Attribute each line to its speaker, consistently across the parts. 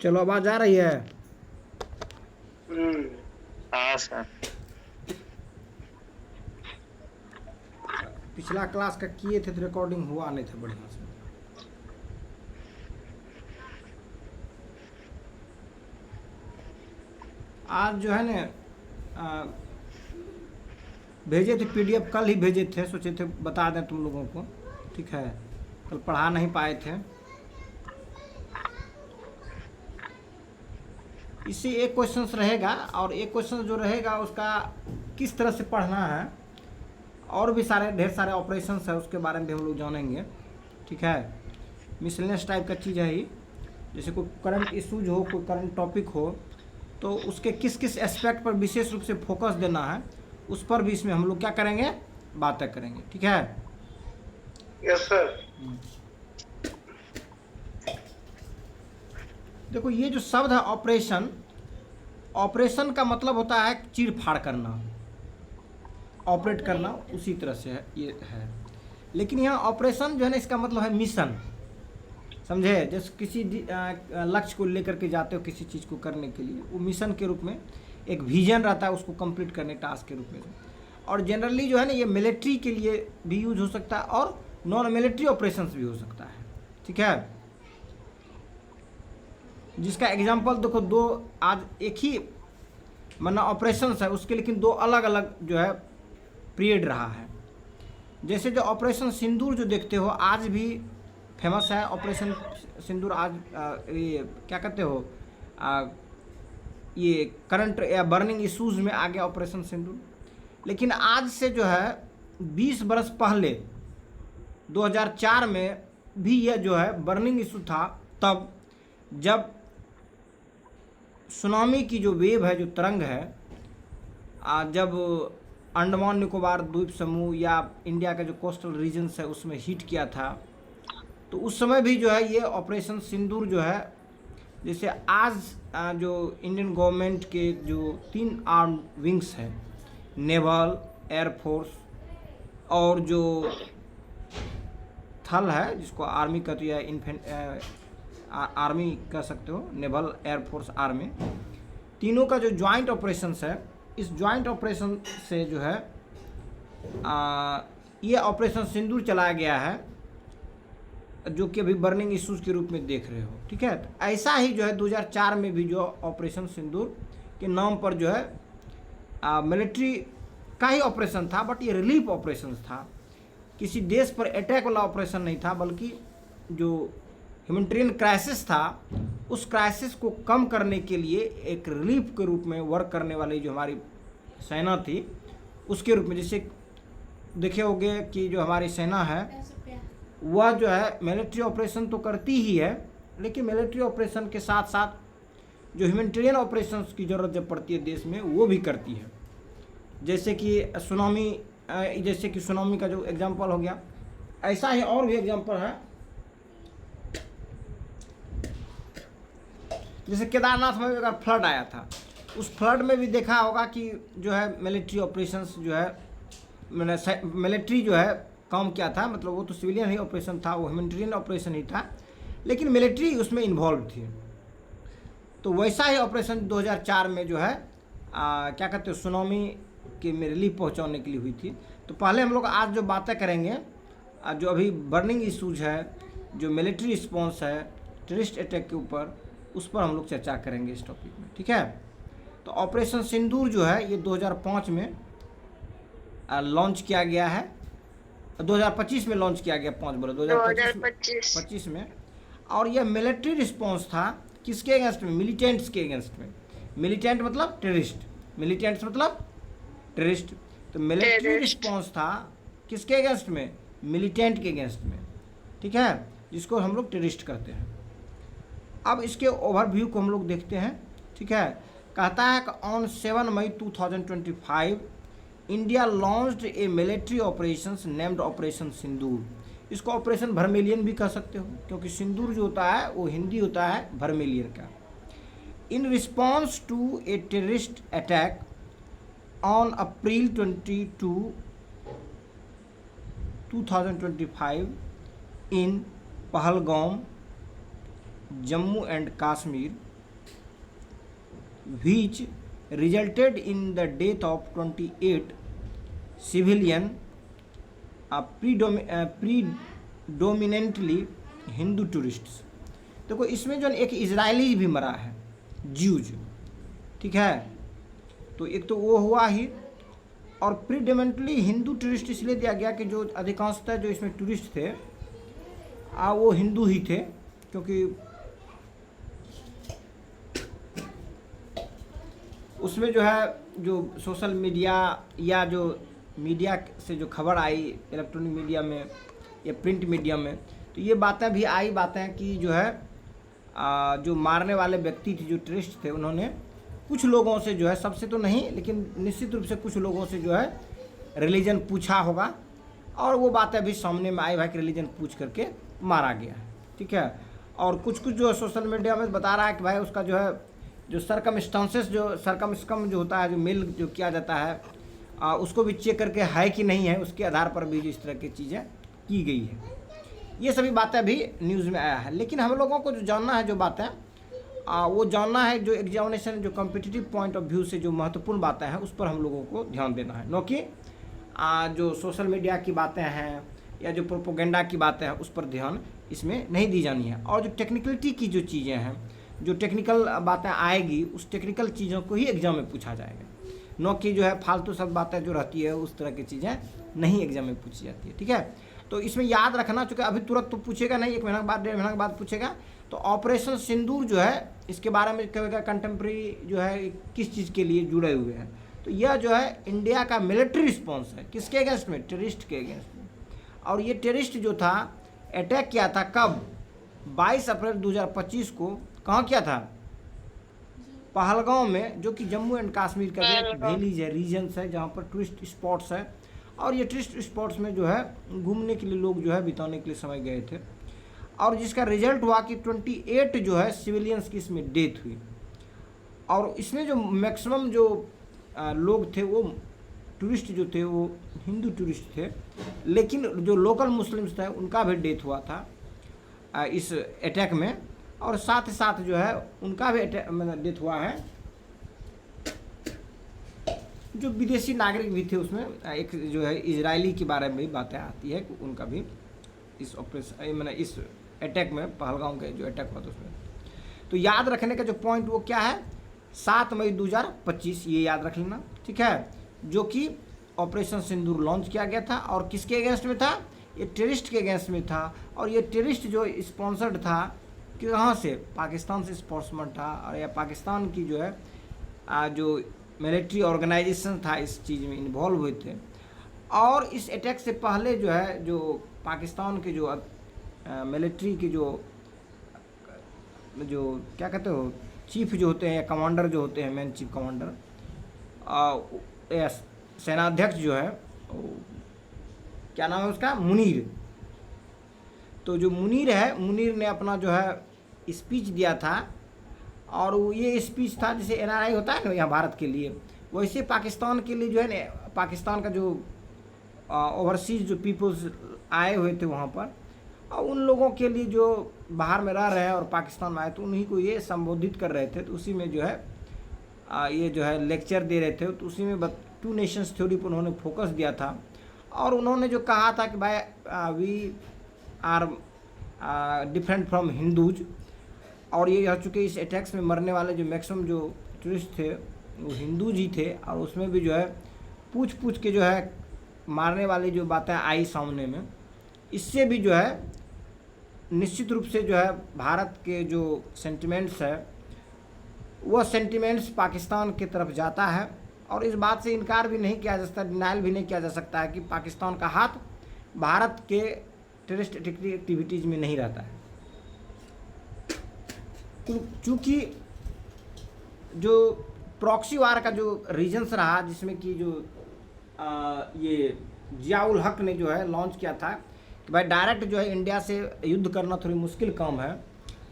Speaker 1: चलो आवाज आ रही है।
Speaker 2: हाँ सर।
Speaker 1: पिछला क्लास का किए थे तो रिकॉर्डिंग हुआ नहीं था बढ़िया से। आज जो है ना भेजे थे पीडीएफ, कल ही भेजे थे, सोचे थे बता दें तुम लोगों को। ठीक है, कल पढ़ा नहीं पाए थे। इससे एक क्वेश्चन रहेगा और एक क्वेश्चन जो रहेगा उसका किस तरह से पढ़ना है, और भी सारे ढेर सारे ऑपरेशंस है उसके बारे में भी हम लोग जानेंगे। ठीक है, मिसलेनियस टाइप का चीज़ है ही। जैसे कोई करंट इशूज हो, कोई करंट टॉपिक हो, तो उसके किस किस एस्पेक्ट पर विशेष रूप से फोकस देना है, उस पर भी इसमें हम लोग क्या करेंगे, बातें करेंगे। ठीक है।
Speaker 2: Yes sir.
Speaker 1: देखो ये जो शब्द है ऑपरेशन, ऑपरेशन का मतलब होता है चीर फाड़ करना, ऑपरेट करना, उसी तरह से है ये है। लेकिन यहाँ ऑपरेशन जो है ना, इसका मतलब है मिशन। समझे? जैसे किसी लक्ष्य को लेकर के जाते हो किसी चीज़ को करने के लिए, वो मिशन के रूप में एक विजन रहता है, उसको कंप्लीट करने टास्क के रूप में। और जनरली जो है ना, ये मिलिट्री के लिए भी यूज हो सकता है और नॉन मिलिट्री ऑपरेशंस भी हो सकता है। ठीक है, जिसका एग्जांपल देखो, दो आज एक ही माना ऑपरेशंस है उसके, लेकिन दो अलग अलग जो है पीरियड रहा है। जैसे जो ऑपरेशन सिंदूर जो देखते हो आज भी फेमस है। ऑपरेशन सिंदूर आज ये क्या कहते हो, ये करंट या बर्निंग इश्यूज में आ गया ऑपरेशन सिंदूर। लेकिन आज से जो है 20 बरस पहले 2004 में भी यह जो है बर्निंग इशू था, तब जब सुनामी की जो वेव है, जो तरंग है, जब अंडमान निकोबार द्वीप समूह या इंडिया का जो कोस्टल रीजन्स है उसमें हिट किया था, तो उस समय भी जो है ये ऑपरेशन सिंदूर जो है, जैसे आज जो इंडियन गवर्नमेंट के जो 3 आर्म विंग्स हैं, नेवल, एयरफोर्स और जो थल है जिसको आर्मी कहती है, आर्मी कह सकते हो, नेवल, एयरफोर्स, आर्मी, तीनों का जो ज्वाइंट ऑपरेशंस है, इस ज्वाइंट ऑपरेशन से जो है ये ऑपरेशन सिंदूर चलाया गया है, जो कि अभी बर्निंग इश्यूज के रूप में देख रहे हो। ठीक है, तो ऐसा ही जो है 2004 में भी जो ऑपरेशन सिंदूर के नाम पर जो है मिलिट्री का ही ऑपरेशन था, बट ये रिलीफ ऑपरेशन था, किसी देश पर अटैक वाला ऑपरेशन नहीं था, बल्कि जो ह्यूमैनिटेरियन क्राइसिस था उस क्राइसिस को कम करने के लिए एक रिलीफ के रूप में वर्क करने वाली जो हमारी सेना थी उसके रूप में। जैसे देखे होंगे कि जो हमारी सेना है वह जो है मिलिट्री ऑपरेशन तो करती ही है, लेकिन मिलिट्री ऑपरेशन के साथ साथ जो ह्यूमैनिटेरियन ऑपरेशंस की ज़रूरत जब पड़ती है देश में, वो भी करती है। जैसे कि सुनामी का जो एग्जांपल हो गया, ऐसा ही और भी एग्जांपल है। जैसे केदारनाथ में अगर फ्लड आया था, उस फ्लड में भी देखा होगा कि जो है मिलिट्री ऑपरेशंस जो है, मिलिट्री जो है काम क्या था, मतलब वो तो सिविलियन ही ऑपरेशन था, वो ह्यूमैनिटेरियन ऑपरेशन ही था, लेकिन मिलिट्री उसमें इन्वॉल्व थी। तो वैसा ही ऑपरेशन 2004 में जो है क्या कहते हो, सुनामी के में रिलीफ पहुंचाने के लिए हुई थी। तो पहले हम लोग आज जो बातें करेंगे, जो अभी बर्निंग इशूज है, जो मिलिट्री रिस्पॉन्स है टेररिस्ट अटैक के ऊपर, उस पर हम लोग चर्चा करेंगे इस टॉपिक में। ठीक है, तो ऑपरेशन सिंदूर जो है ये 2005 में लॉन्च किया गया है, 2025 में लॉन्च किया गया, 5 बोलो 2025 में। और यह मिलिट्री रिस्पॉन्स था किसके अगेंस्ट में, मिलिटेंट्स के अगेंस्ट में। मिलिटेंट मतलब टेररिस्ट, मिलिटेंट्स मतलब टेररिस्ट। तो मिलिट्री रिस्पॉन्स था किसके अगेंस्ट में, मिलिटेंट के अगेंस्ट में। ठीक है, जिसको हम लोग टेररिस्ट कहते हैं। अब इसके ओवरव्यू को हम लोग देखते हैं। ठीक है, कहता है कि on 7 May 2025 India launched a military operations named operation Sindoor. इसको ऑपरेशन वर्मिलियन भी कह सकते हो, क्योंकि सिंदूर जो होता है वो हिंदी होता है वर्मिलियन का। In response to a terrorist attack on April 22, 2025 इन Pahalgam, Jammu and Kashmir, which resulted in the death of 28 civilian predominantly Hindu tourists. देखो इसमें जो एक इजरायली भी मरा है, ज्यूज, ठीक है। तो एक तो वो हुआ ही, और प्रीडोमिनेंटली हिंदू टूरिस्ट इसलिए दिया गया कि जो अधिकांशतः जो इसमें टूरिस्ट थे वो हिंदू ही थे, क्योंकि उसमें जो है जो सोशल मीडिया या जो मीडिया से जो खबर आई इलेक्ट्रॉनिक मीडिया में या प्रिंट मीडिया में, तो ये बातें भी आई, बातें कि जो है जो मारने वाले व्यक्ति थे, जो टेररिस्ट थे, उन्होंने कुछ लोगों से जो है, सबसे तो नहीं लेकिन निश्चित रूप से कुछ लोगों से जो है रिलीजन पूछा होगा, और वो बातें भी सामने में आई भाई कि रिलीजन पूछ करके मारा गया, ठीक है। और कुछ कुछ जो सोशल मीडिया में बता रहा है कि भाई उसका जो है जो सरकमस्टांसेस जो सरकमस्कम जो होता है, जो मेल जो किया जाता है उसको भी चेक करके है कि नहीं है, उसके आधार पर भी इस तरह की चीज़ें की गई है। ये सभी बातें भी न्यूज़ में आया है। लेकिन हम लोगों को जो जानना है, जो बातें वो जानना है, जो एग्जामिनेशन जो कॉम्पिटिटिव पॉइंट ऑफ व्यू से जो महत्वपूर्ण बातें हैं उस पर हम लोगों को ध्यान देना है, न कि जो सोशल मीडिया की बातें हैं या जो प्रोपोगेंडा की बातें हैं उस पर ध्यान इसमें नहीं दी जानी है। और जो टेक्निकलिटी की जो चीज़ें हैं, जो टेक्निकल बातें आएगी, उस टेक्निकल चीज़ों को ही एग्जाम में पूछा जाएगा, न कि जो है फालतू सब बातें जो रहती है उस तरह की चीज़ें नहीं एग्जाम में पूछी जाती है, ठीक है। तो इसमें याद रखना, चूँकि अभी तुरंत तो पूछेगा नहीं, 1 महीना के बाद 1.5 महीना के बाद पूछेगा। तो ऑपरेशन सिंदूर जो है इसके बारे में कहेगा कंटेम्प्रेरी जो है किस चीज़ के लिए जुड़े हुए हैं। तो यह जो है इंडिया का मिलिट्री रिस्पॉन्स है, किसके अगेंस्ट में? टेररिस्ट के अगेंस्ट में। और ये टेररिस्ट जो था अटैक किया था कब? 22 अप्रैल 2025 को। कहाँ किया था? पहलगांव में, जो कि जम्मू एंड कश्मीर का एक वैलीज है, रीजन्स है, जहाँ पर टूरिस्ट स्पॉट्स है। और ये टूरिस्ट स्पॉट्स में जो है घूमने के लिए लोग जो है बिताने के लिए समय गए थे, और जिसका रिजल्ट हुआ कि 28 जो है सिविलियंस की इसमें डेथ हुई। और इसमें जो मैक्सिमम जो लोग थे वो टूरिस्ट जो थे वो हिंदू टूरिस्ट थे, लेकिन जो लोकल मुस्लिम्स थे उनका भी डेथ हुआ था इस अटैक में। और साथ ही साथ जो है उनका भी डेथ हुआ है, जो विदेशी नागरिक भी थे। उसमें एक जो है इजरायली के बारे में भी बातें आती है कि उनका भी इस ऑपरेशन मैंने इस अटैक में, पहलगांव का जो अटैक हुआ था उसमें। तो याद रखने का जो पॉइंट वो क्या है? 7 मई 2025, ये याद रख लेना, ठीक है। जो कि ऑपरेशन सिंदूर लॉन्च किया गया था, और किसके अगेंस्ट में था? ये टेररिस्ट के अगेंस्ट में था। और ये टेररिस्ट जो स्पॉन्सर्ड था कि कहाँ से? पाकिस्तान से स्पॉन्सर था, और या पाकिस्तान की जो है जो मिलिट्री ऑर्गेनाइजेशन था इस चीज़ में इन्वॉल्व हुए थे। और इस अटैक से पहले जो है जो पाकिस्तान के जो मिलिट्री के जो क्या कहते हो, चीफ जो होते हैं या कमांडर जो होते हैं, मेन चीफ कमांडर या सेनाध्यक्ष जो है, क्या नाम है उसका? मुनीर। तो जो मुनीर है, मुनीर ने अपना जो है स्पीच दिया था, और वो ये स्पीच था जैसे NRI होता है ना यहाँ भारत के लिए, वैसे पाकिस्तान के लिए जो है ना, पाकिस्तान का जो ओवरसीज जो पीपल्स आए हुए थे वहाँ पर, और उन लोगों के लिए जो बाहर में रह रहे हैं और पाकिस्तान में आए, तो उन्हीं को ये संबोधित कर रहे थे। तो उसी में जो है ये जो है लेक्चर दे रहे थे, तो उसी में 2 नेशंस थ्योरी पर उन्होंने फोकस दिया था। और उन्होंने जो कहा था कि भाई we are different from Hindus, और ये हो चुके इस अटैक्स में मरने वाले जो मैक्सिमम जो टूरिस्ट थे वो हिंदूज ही थे। और उसमें भी जो है पूछ के जो है मारने वाली जो बातें आई सामने में, इससे भी जो है निश्चित रूप से जो है भारत के जो सेंटिमेंट्स है वह सेंटिमेंट्स पाकिस्तान की तरफ जाता है। और इस बात से इनकार भी नहीं किया जा सकता, डिनाइल भी नहीं किया जा सकता है कि पाकिस्तान का हाथ भारत के टेररिस्ट एक्टिविटीज़ में नहीं रहता है। चूँकि जो प्रॉक्सी वार का जो रीजन्स रहा, जिसमें कि जो ये जियाउल हक ने जो है लॉन्च किया था कि भाई डायरेक्ट जो है इंडिया से युद्ध करना थोड़ी मुश्किल काम है,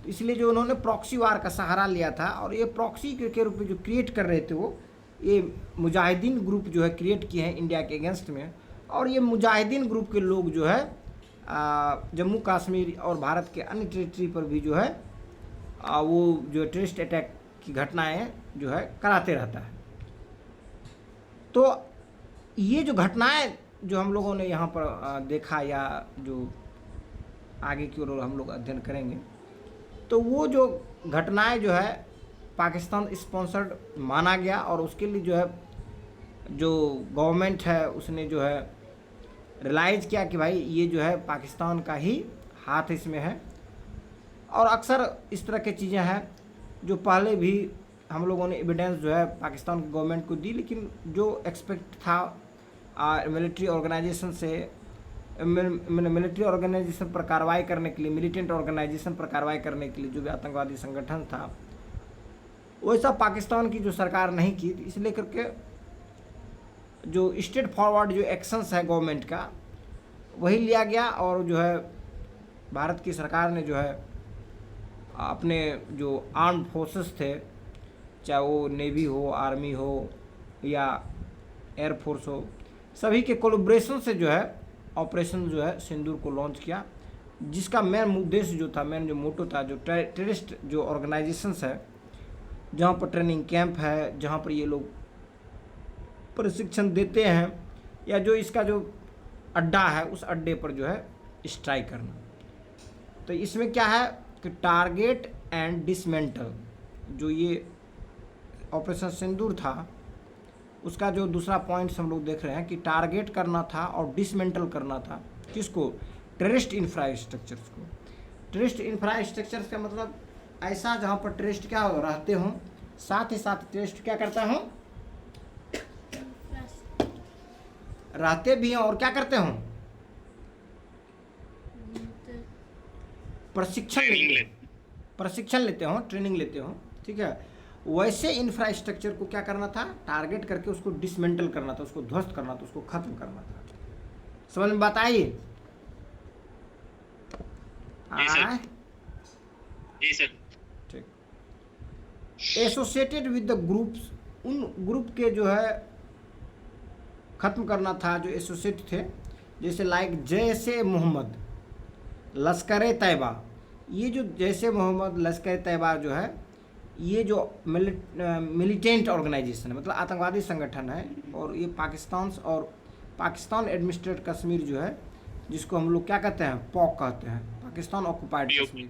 Speaker 1: तो इसलिए जो उन्होंने प्रॉक्सी वार का सहारा लिया था। और ये प्रॉक्सी के रूप में जो क्रिएट कर रहे थे वो ये मुजाहिदीन ग्रुप जो है क्रिएट किए हैं इंडिया के अगेंस्ट में। और ये मुजाहिदीन ग्रुप के लोग जो है जम्मू कश्मीर और भारत के अन्य टेरिटरी पर भी जो है वो जो टेररिस्ट अटैक की घटनाएं जो है कराते रहता है। तो ये जो घटनाएं जो हम लोगों ने यहाँ पर देखा या जो आगे की ओर हम लोग अध्ययन करेंगे, तो वो जो घटनाएं जो है पाकिस्तान स्पॉन्सर्ड माना गया और उसके लिए जो है जो गवर्नमेंट है उसने जो है रियलाइज़ किया कि भाई ये जो है पाकिस्तान का ही हाथ इसमें है। और अक्सर इस तरह की चीज़ें हैं जो पहले भी हम लोगों ने एविडेंस जो है पाकिस्तान की गवर्नमेंट को दी, लेकिन जो एक्सपेक्ट था मिलिट्री ऑर्गेनाइजेशन से मिलिट्री ऑर्गेनाइजेशन पर कार्रवाई करने के लिए, मिलिटेंट ऑर्गेनाइजेशन पर कार्रवाई करने के लिए जो भी आतंकवादी संगठन था, वैसा पाकिस्तान की जो सरकार नहीं की, इसलिए करके जो स्टेट फॉरवर्ड जो एक्शंस है गवर्नमेंट का वही लिया गया। और जो है भारत की सरकार ने जो है अपने जो आर्म्ड फोर्सेस थे, चाहे वो नेवी हो, आर्मी हो या एयरफोर्स हो, सभी के कोलैबोरेशन से जो है ऑपरेशन जो है सिंदूर को लॉन्च किया, जिसका मेन उद्देश्य जो था, मेन जो मोटो था, जो टेररिस्ट जो ऑर्गेनाइजेशंस है जहाँ पर ट्रेनिंग कैंप है, जहाँ पर ये लोग प्रशिक्षण देते हैं, या जो इसका जो अड्डा है उस अड्डे पर जो है स्ट्राइक करना। तो इसमें क्या है कि टारगेट एंड डिसमेंटल, जो ये ऑपरेशन सिंदूर था उसका जो दूसरा पॉइंट्स हम लोग देख रहे हैं कि टारगेट करना था और डिसमेंटल करना था। किसको? टेररिस्ट इंफ्रास्ट्रक्चर्स को। टेररिस्ट इंफ्रास्ट्रक्चर्स का मतलब ऐसा जहाँ पर टेररिस्ट क्या रहते हों, साथ ही साथ टेररिस्ट क्या करता हूँ, रहते भी हैं और क्या करते हों, प्रशिक्षण लेते हो, ट्रेनिंग लेते हो, ठीक है। वैसे इंफ्रास्ट्रक्चर को क्या करना था, टारगेट करके उसको डिसमेंटल करना था, उसको ध्वस्त करना था, उसको खत्म करना था। समझ में बात आई?
Speaker 2: जी सर।
Speaker 1: ठीक। एसोसिएटेड विद द ग्रुप्स, उन ग्रुप के जो है खत्म करना था जो एसोसिएट थे, जैसे लाइक जैसे मोहम्मद, लश्कर तैयबा। ये जो जैसे मोहम्मद, लश्कर तैयबा जो है ये जो मिलिटेंट ऑर्गेनाइजेशन है, मतलब आतंकवादी संगठन है, और ये पाकिस्तान एडमिनिस्ट्रेटेड कश्मीर जो है, जिसको हम लोग क्या कहते हैं, पॉक कहते हैं, पाकिस्तान ऑक्युपाइड कश्मीर।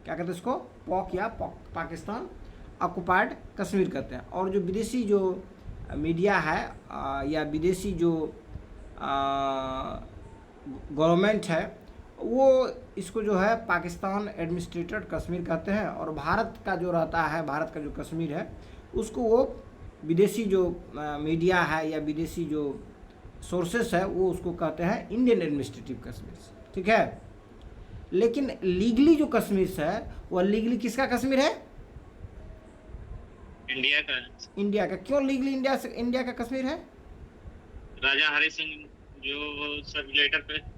Speaker 1: क्या कहते हैं इसको? पॉक या पाकिस्तान ऑक्युपाइड कश्मीर कहते हैं। और जो विदेशी जो मीडिया है या विदेशी जो गवर्नमेंट है वो इसको जो है पाकिस्तान एडमिनिस्ट्रेटेड कश्मीर कहते हैं। और भारत का जो रहता है, भारत का जो कश्मीर है, उसको वो विदेशी जो मीडिया है या विदेशी जो सोर्सेस है वो उसको कहते हैं इंडियन एडमिनिस्ट्रेटिव कश्मीर, ठीक है। लेकिन लीगली जो कश्मीर है वह लीगली किसका कश्मीर है?
Speaker 2: इंडिया का।
Speaker 1: इंडिया का। क्यों लीगली इंडिया का कश्मीर है?
Speaker 2: राजा हरि सिंह जो सब लेटर पे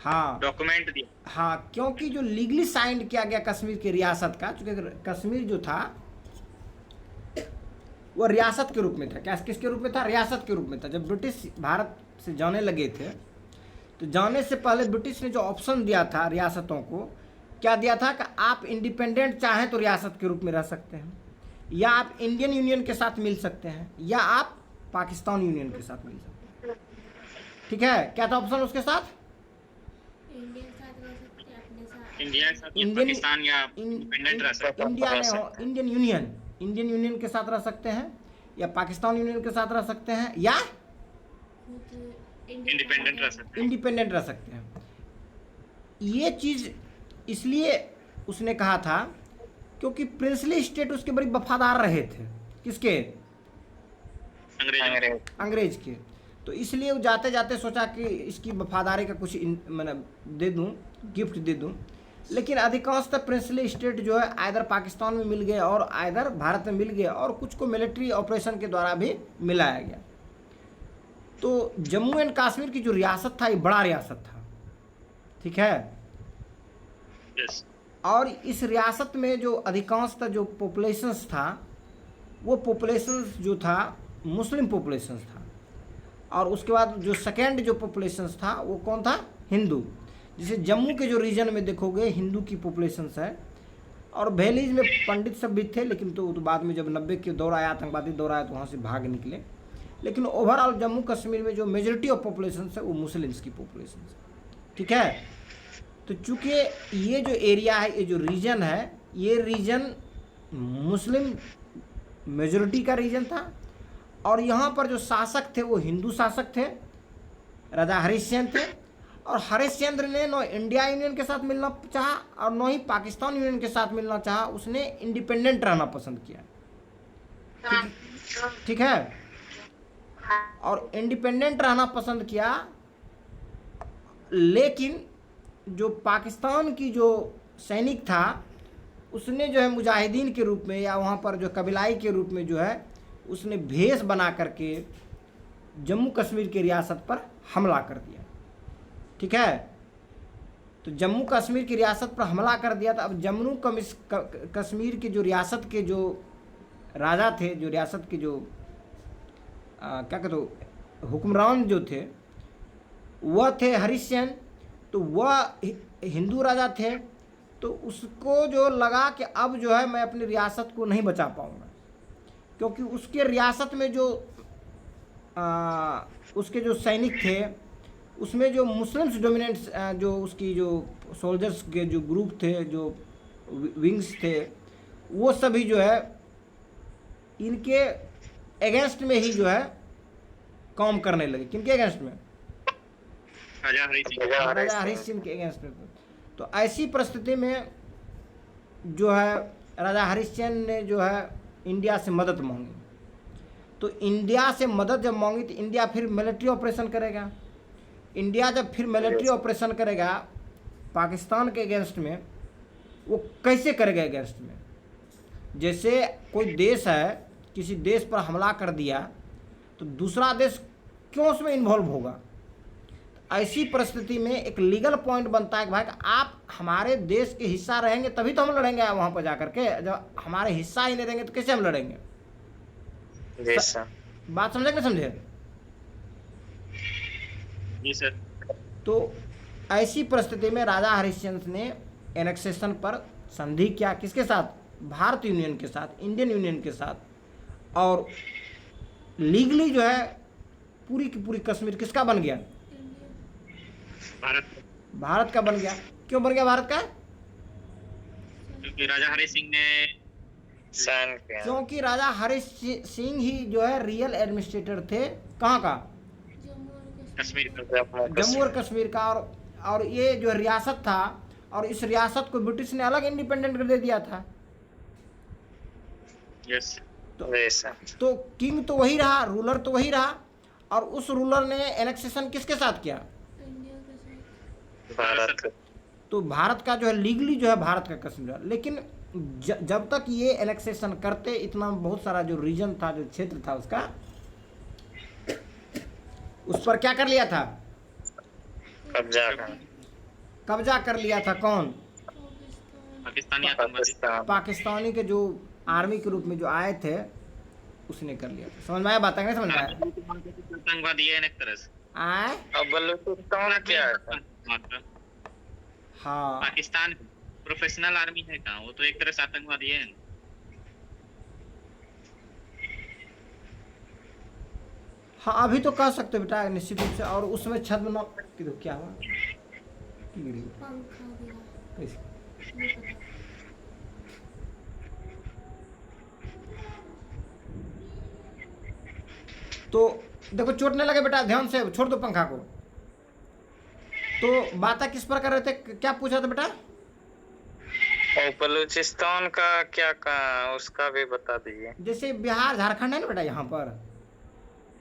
Speaker 1: हाँ
Speaker 2: डॉक्यूमेंट दिया।
Speaker 1: हाँ, क्योंकि जो लीगली साइन किया गया कश्मीर की रियासत का, चूंकि कश्मीर जो था वो रियासत के रूप में था। क्या किसके रूप में था? रियासत के रूप में था। जब ब्रिटिश भारत से जाने लगे थे तो जाने से पहले ब्रिटिश ने जो ऑप्शन दिया था रियासतों को, क्या दिया था कि आप इंडिपेंडेंट चाहें तो रियासत के रूप में रह सकते हैं, या आप इंडियन यूनियन के साथ मिल सकते हैं, या आप पाकिस्तान यूनियन के साथ मिल सकते हैं, ठीक है। क्या था ऑप्शन उसके साथ?
Speaker 2: इंडिया के साथ, पाकिस्तान या इंडिपेंडेंट रह सकते हैं।
Speaker 1: इंडिया में हो इंडियन यूनियन के साथ रह सकते हैं, या पाकिस्तान यूनियन के साथ रह सकते हैं, या
Speaker 2: इंडिपेंडेंट रह सकते हैं।
Speaker 1: ये चीज़ इसलिए उसने कहा था क्योंकि प्रिंसली स्टेट उसके बड़ी वफादार रहे थे। किसके? अंग्रेज के। तो इसलिए वो जाते जाते सोचा कि इसकी वफादारी का कुछ मैंने दे दूं, गिफ्ट दे दूं। लेकिन अधिकांशतः प्रिंसली स्टेट जो है आइदर पाकिस्तान में मिल गए और आइदर भारत में मिल गए, और कुछ को मिलिट्री ऑपरेशन के द्वारा भी मिलाया गया। तो जम्मू एंड कश्मीर की जो रियासत था ये बड़ा रियासत था, ठीक है।
Speaker 2: yes.
Speaker 1: और इस रियासत में जो अधिकांशतः जो पॉपुलेशंस था वो पॉपुलेशंस जो था मुस्लिम पॉपुलेशंस था, और उसके बाद जो सेकेंड जो पॉपुलेशंस था वो कौन था? हिंदू। जैसे जम्मू के जो रीजन में देखोगे हिंदू की पॉपुलेशंस है, और वैलीज में पंडित सब भी थे, लेकिन तो बाद में जब 90 के दौर आया, आतंकवादी दौर आया, तो वहाँ से भाग निकले। लेकिन ओवरऑल जम्मू कश्मीर में जो मेजोरिटी ऑफ पॉपुलेशन है वो मुस्लिम्स की पॉपुलेशन है, ठीक है। तो चूँकि ये जो एरिया है, ये जो रीजन है, ये रीजन मुस्लिम मेजोरिटी का रीजन था, और यहाँ पर जो शासक थे वो हिंदू शासक थे, राजा हरिश्चंद्र थे। और हरिश्चंद्र ने न इंडिया यूनियन के साथ मिलना चाहा और न ही पाकिस्तान यूनियन के साथ मिलना चाहा, उसने इंडिपेंडेंट रहना पसंद किया, ठीक है। और इंडिपेंडेंट रहना पसंद किया, लेकिन जो पाकिस्तान की जो सैनिक था उसने जो है मुजाहिदीन के रूप में या वहाँ पर जो कबीलाई के रूप में जो है उसने भेष बना करके जम्मू कश्मीर की रियासत पर हमला कर दिया, ठीक है। तो जम्मू कश्मीर की रियासत पर हमला कर दिया था। अब जम्मू कश्मीर की जो रियासत के जो राजा थे, जो रियासत के जो क्या कहते हुक्मरान जो थे, वह थे हरिश्चंद्र। तो वह हिंदू राजा थे, तो उसको जो लगा कि अब जो है मैं अपनी रियासत को नहीं बचा पाऊँगा, क्योंकि उसके रियासत में जो उसके जो सैनिक थे उसमें जो मुस्लिम्स डोमिनेंट्स जो उसकी जो सोल्जर्स के जो ग्रुप थे, जो विंग्स थे, वो सभी जो है इनके अगेंस्ट में ही जो है काम करने लगे। किनके अगेंस्ट में?
Speaker 2: राजा
Speaker 1: हरि सिंह के अगेंस्ट में। तो ऐसी परिस्थिति में जो है राजा हरिश्चंद्र ने जो है इंडिया से मदद मांगी। तो इंडिया से मदद जब मांगी तो इंडिया फिर मिलिट्री ऑपरेशन करेगा। इंडिया जब फिर मिलिट्री ऑपरेशन करेगा पाकिस्तान के अगेंस्ट में, वो कैसे करेगा अगेंस्ट में? जैसे कोई देश है, किसी देश पर हमला कर दिया तो दूसरा देश क्यों उसमें इन्वॉल्व होगा? ऐसी परिस्थिति में एक लीगल पॉइंट बनता है कि भाई आप हमारे देश के हिस्सा रहेंगे तभी तो हम लड़ेंगे वहाँ पर जा करके। जब हमारे हिस्सा ही नहीं रहेंगे तो कैसे हम लड़ेंगे? बात समझे कि समझे?
Speaker 2: जी सर।
Speaker 1: तो ऐसी परिस्थिति में राजा हरिश्चंद्र ने एनेक्सेशन पर संधि किया। किसके साथ? भारत यूनियन के साथ, इंडियन यूनियन के साथ। और लीगली जो है पूरी की पूरी कश्मीर किसका बन गया? भारत का बन गया। क्यों बन गया भारत का?
Speaker 2: क्योंकि राजा हरि सिंह ने
Speaker 1: क्योंकि राजा हरि सिंह ही जो है रियल एडमिनिस्ट्रेटर थे। कहाँ का? जम्मू और कश्मीर का। और ये जो रियासत था, और इस रियासत को ब्रिटिश ने अलग इंडिपेंडेंट कर दे दिया था।
Speaker 2: यस।
Speaker 1: तो किंग तो वही रहा, रूलर तो वही रहा, और उस रूलर ने एनेक्सेशन किसके साथ किया?
Speaker 2: भारत।
Speaker 1: तो भारत का जो है लीगली जो है भारत का कश्मीर। लेकिन जब तक ये एनेक्सेशन करते, इतना बहुत सारा जो रीजन था, जो क्षेत्र था उसका, उस पर क्या कर लिया था? कब्जा कर लिया था। कौन? पाकिस्तानी के जो आर्मी के रूप में जो आए थे उसने कर लिया था। समझ में आया? बात नहीं समझ में आया?
Speaker 2: आतंकवादी है एक तरह से।
Speaker 1: आए?
Speaker 2: अब बलूचिस्तान क्या है?
Speaker 1: हाँ,
Speaker 2: पाकिस्तान प्रोफेशनल आर्मी है कहाँ? वो तो एक तरह से आतंकवादी है।
Speaker 1: हाँ, अभी तो कह सकते बेटा निश्चित रूप से। और उसमें छत में क्या हुआ? तो देखो चोट नहीं लगे बेटा, ध्यान से छोड़ दो पंखा को। तो बात किस पर कर रहे थे? क्या पूछा था बेटा?
Speaker 3: और बलूचिस्तान का क्या का उसका भी बता दीजिए।
Speaker 1: जैसे बिहार झारखंड है ना बेटा, यहाँ पर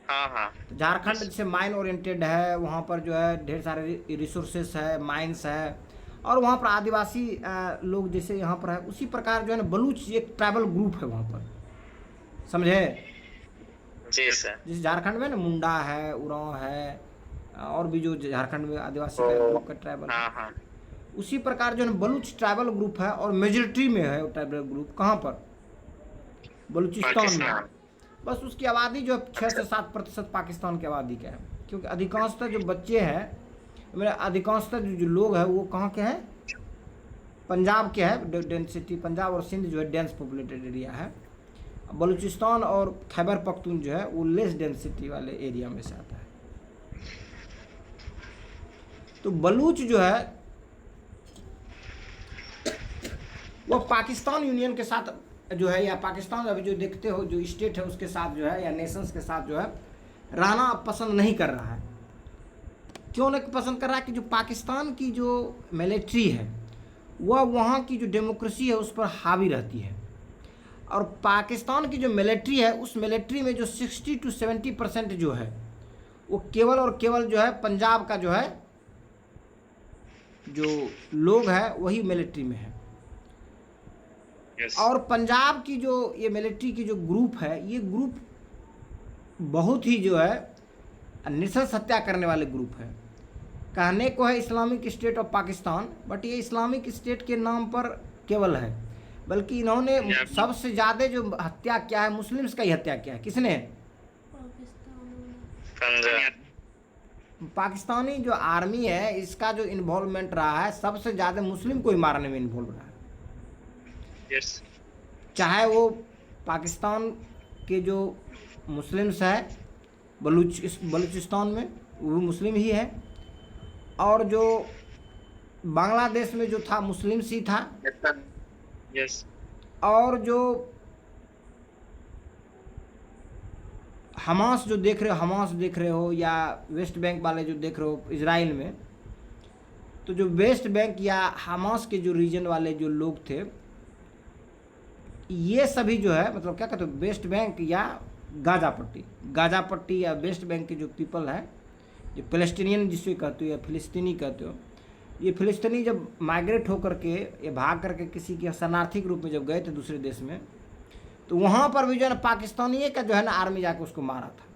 Speaker 3: हाँ
Speaker 1: तो झारखंड जैसे माइन ओरिएंटेड है, वहाँ पर जो है ढेर सारे रिसोर्सेस है, माइंस है, और वहाँ पर आदिवासी लोग जैसे यहाँ पर है, उसी प्रकार जो है ना बलूच एक ट्राइबल ग्रुप है वहाँ पर। समझे?
Speaker 3: जी सर।
Speaker 1: जैसे झारखंड में ना मुंडा है, उरांव है, और भी जो झारखंड में आदिवासी ग्रुप का ट्राइबल है, उसी प्रकार जो है बलूच ट्राइबल ग्रुप है, और मेजोरिटी में है वो ट्राइबल ग्रुप। कहाँ पर? बलूचिस्तान में। बस उसकी आबादी जो 6 से 7% पाकिस्तान की आबादी का है, क्योंकि अधिकांशतः जो बच्चे हैं, मेरे अधिकांशतः जो लोग हैं वो कहाँ के हैं? पंजाब के है डेंसिटी, पंजाब और सिंध जो है डेंस पॉपुलेटेड एरिया है। बलूचिस्तान और खैबर पख्तून जो है वो लेस डेंसिटी वाले एरिया में से आता है। तो बलूच जो है वो पाकिस्तान यूनियन के साथ जो है, या पाकिस्तान अभी जो देखते हो जो स्टेट है उसके साथ जो है, या नेशंस के साथ जो है रहना पसंद नहीं कर रहा है। क्यों नहीं पसंद कर रहा है? कि जो पाकिस्तान की जो मिलिट्री है वह वहाँ की जो डेमोक्रेसी है उस पर हावी रहती है, और पाकिस्तान की जो मिलिट्री है उस मिलिट्री में जो 60 to 70% जो है वो केवल और केवल जो है पंजाब का जो है जो लोग है वही मिलिट्री में है।
Speaker 2: Yes.
Speaker 1: और पंजाब की जो ये मिलिट्री की जो ग्रुप है, ये ग्रुप बहुत ही जो है नृशंस हत्या करने वाले ग्रुप है। कहने को है Islamic state of Pakistan, but ये इस्लामिक स्टेट के नाम पर केवल है, बल्कि इन्होंने सबसे ज़्यादा जो हत्या किया है मुस्लिम्स का ही हत्या किया है। किसने? पाकिस्तानी जो आर्मी है इसका जो इन्वॉल्वमेंट रहा है सबसे ज़्यादा मुस्लिम को ही मारने में इन्वॉल्व रहा है।
Speaker 2: Yes.
Speaker 1: चाहे वो पाकिस्तान के जो मुस्लिम्स है बलूचिस्तान में वो मुस्लिम ही है, और जो बांग्लादेश में जो था मुस्लिम्स ही था,
Speaker 2: Yes.
Speaker 1: और जो हमास जो देख रहे हो या वेस्ट बैंक वाले जो देख रहे हो इजराइल में, तो जो वेस्ट बैंक या हमास के जो रीजन वाले जो लोग थे ये सभी जो है मतलब क्या कहते हो वेस्ट बैंक या गाजा पट्टी या वेस्ट बैंक के जो पीपल है, जो पैलेस्टीनियन जिसे कहते हो या फिलिस्तीनी कहते हो, ये फिलिस्तीनी जब माइग्रेट होकर के ये भाग करके किसी के शरणार्थी के रूप में जब गए थे दूसरे देश में, तो वहाँ पर भी जो है ना पाकिस्तानी का जो है ना आर्मी जाके उसको मारा था।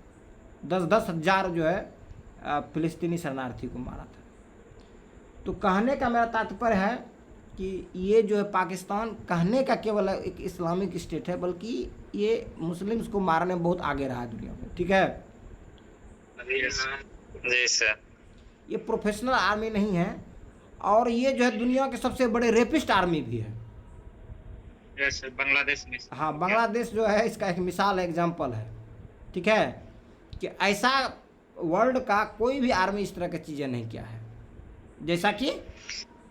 Speaker 1: 10-10 हज़ार जो है फिलिस्तीनी शरणार्थी को मारा था। तो कहने का मेरा तात्पर्य है कि ये जो है पाकिस्तान कहने का केवल एक इस्लामिक स्टेट है, बल्कि ये मुस्लिम्स को मारने में बहुत आगे रहा है दुनिया में। ठीक है,
Speaker 3: जी सर।
Speaker 1: ये प्रोफेशनल आर्मी नहीं है, और ये जो है दुनिया के सबसे बड़े रेपिस्ट आर्मी भी है।
Speaker 2: Yes, बांग्लादेश में।
Speaker 1: हाँ, बांग्लादेश जो है इसका एक मिसाल एग्जाम्पल है। ठीक है, कि ऐसा वर्ल्ड का कोई भी आर्मी इस तरह की चीज़ें नहीं किया है जैसा कि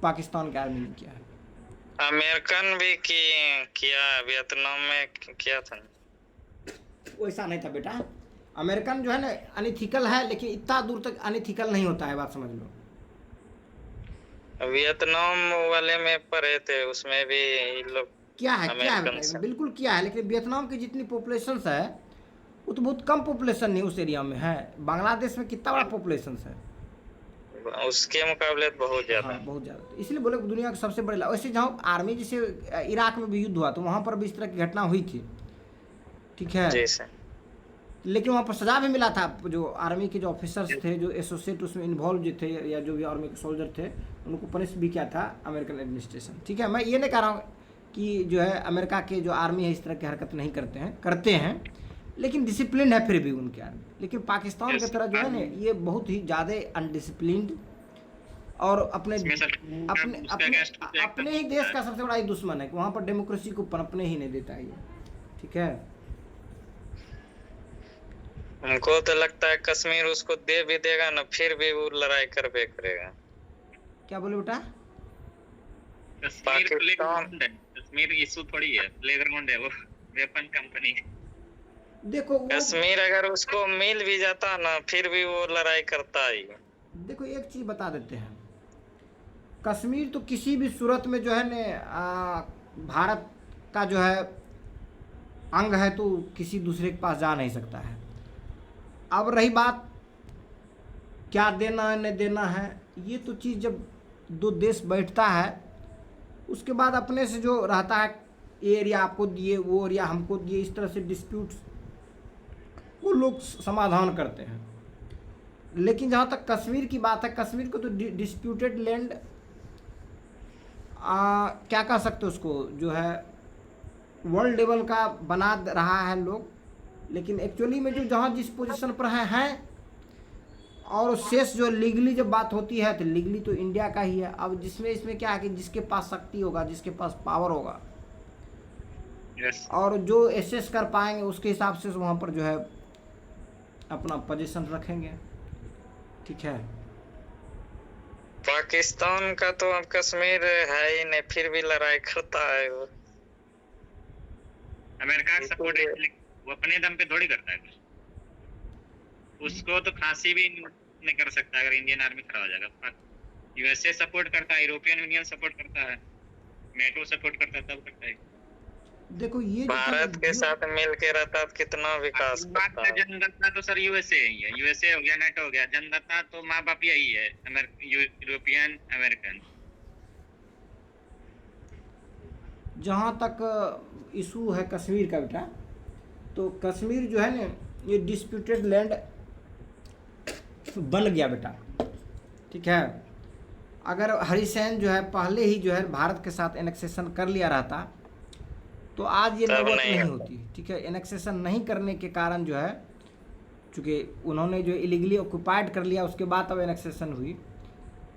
Speaker 1: पाकिस्तान के आर्मी ने किया है।
Speaker 3: अमेरिकन भी किया वियतनाम में किया था।
Speaker 1: वैसा नहीं था बेटा। अमेरिकन जो है ना अनइथिकल है, लेकिन इतना दूर तक अनइथिकल नहीं होता है, बात समझ लो।
Speaker 3: वियतनाम वाले में पढ़े थे, उसमें भी लोग
Speaker 1: क्या है बिल्कुल क्या है, लेकिन वियतनाम की जितनी पॉपुलेशन है वो तो बहुत कम पॉपुलेशन नहीं उस एरिया में है। बांग्लादेश में कितना बड़ा पॉपुलेशन है
Speaker 3: उसके मुकाबले बहुत ज्यादा।
Speaker 1: हाँ, बहुत ज़्यादा। इसलिए बोले दुनिया के सबसे बड़े। वैसे जहाँ आर्मी जैसे इराक में भी युद्ध हुआ तो वहाँ पर भी इस तरह की घटना हुई थी। ठीक है
Speaker 3: जी सर।
Speaker 1: लेकिन वहाँ पर सजा भी मिला था। जो आर्मी के जो ऑफिसर्स थे, जो एसोसिएट उसमें इन्वॉल्व जो थे, या जो भी आर्मी के सोल्जर थे, उनको पनिश भी किया था अमेरिकन एडमिनिस्ट्रेशन। ठीक है, मैं ये नहीं कह रहा हूँ कि जो है अमेरिका के जो आर्मी है इस तरह की हरकत नहीं करते हैं, लेकिन डिसिप्लिन है फिर भी उनके आर्मी। लेकिन पाकिस्तान की तरह जो है ना ये बहुत ही ज़्यादा अनडिसिप्लिन्ड और अपने ही देश का सबसे बड़ा दुश्मन है कि वहाँ पर डेमोक्रेसी को पनपने ही नहीं देता है ये। ठीक है,
Speaker 3: हमको तो लगता है कश्मीर उसको दे भी देगा ना, फिर भी वो लड़ाई करबे करेगा।
Speaker 1: क्या बोले बेटा?
Speaker 2: कश्मीर इशू थोड़ी है, प्लेग्राउंड है वो, वेपन कंपनी।
Speaker 1: देखो
Speaker 3: कश्मीर अगर उसको मिल भी जाता ना फिर भी वो लड़ाई करता ही।
Speaker 1: देखो एक चीज बता देते हैं, कश्मीर तो किसी भी सूरत में जो है न भारत का जो है अंग है, तो किसी दूसरे के पास जा नहीं सकता है। अब रही बात क्या देना है नहीं देना है, ये तो चीज़ जब दो देश बैठता है उसके बाद अपने से जो रहता है, ये एरिया आपको दिए, वो एरिया हमको दिए, इस तरह से डिस्प्यूट्स वो लोग समाधान करते हैं। लेकिन जहाँ तक कश्मीर की बात है, कश्मीर को तो डिस्प्यूटेड लैंड क्या कह सकते उसको, जो है वर्ल्ड लेवल का बना रहा है लोग। लेकिन एक्चुअली में जो जहाँ जिस पोजीशन पर हैं और शेष जो लीगली जब बात होती है तो लीगली तो इंडिया का ही है। अब जिसमें इसमें क्या है कि जिसके पास शक्ति होगा, जिसके पास पावर होगा
Speaker 2: यस
Speaker 1: और जो एसेस कर पाएंगे उसके हिसाब से वहाँ पर जो है अपना पोजीशन रखेंगे। ठीक है।
Speaker 3: पाकिस्तान का तो अब कश्मीर है ही नहीं, फिर भी लड़ाई करता है वो।
Speaker 2: अमेरिका का सपोर्ट वो अपने दम पे थोड़ी करता है कुछ। उसको तो खांसी भी नहीं कर सकता अगर इंडियन आर्मी खड़ा हो जाएगा। यूएसए सपोर्ट करता है, यूरोपियन यूनियन सपोर्ट करता है, नेटो सपोर्ट करता है, तब करता है।
Speaker 1: देखो ये
Speaker 3: भारत के साथ मिल के रहता तो कितना विकास करता है।
Speaker 2: जनता तो सर यूएसए ही है, यूएसए हो गया, नेटो हो गया। जनता तो माँ बाप यही है, यूरोपियन अमेरिकन।
Speaker 1: जहाँ तक इशू है कश्मीर का बेटा, तो कश्मीर जो है ना ये डिस्प्यूटेड लैंड बन गया बेटा। ठीक है। अगर हरिसेन जो है पहले ही जो है भारत के साथ एनेक्सेशन कर लिया रहता तो आज ये नौबत नहीं होती। ठीक है। एनेक्सेशन नहीं करने के कारण जो है, चूँकि उन्होंने जो इलीगली ऑक्युपाइड कर लिया उसके बाद अब एनेक्सेशन हुई,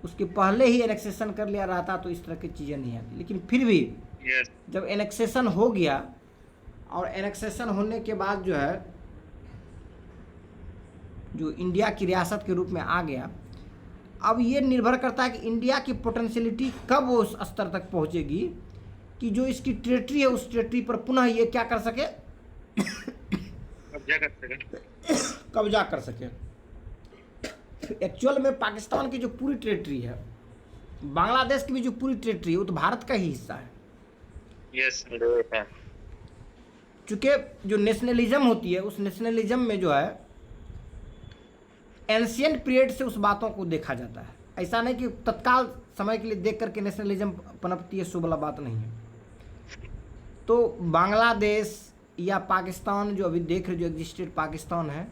Speaker 1: उसके पहले ही एनेक्सेशन कर लिया रहता तो इस तरह की चीज़ें नहीं आती। लेकिन फिर भी जब एनेक्सेशन हो गया और एनेक्सेशन होने के बाद जो है जो इंडिया की रियासत के रूप में आ गया, अब ये निर्भर करता है कि इंडिया की पोटेंशियलिटी कब उस स्तर तक पहुंचेगी कि जो इसकी टेरिटरी है उस टेरिटरी पर पुनः ये क्या कर सके, कब्जा कर सके। एक्चुअल में पाकिस्तान की जो पूरी टेरिटरी है, बांग्लादेश की भी जो पूरी टेरिटरी है वो तो भारत का ही हिस्सा है।
Speaker 2: यस
Speaker 1: चूँकि जो नेशनलिज्म होती है उस नेशनलिज्म में जो है एंशियंट पीरियड से उस बातों को देखा जाता है। ऐसा नहीं कि तत्काल समय के लिए देख करके नेशनलिज्म पनपती है, सो वाला बात नहीं है। तो बांग्लादेश या पाकिस्तान जो अभी देख रहे जो एग्जिस्टेड पाकिस्तान है,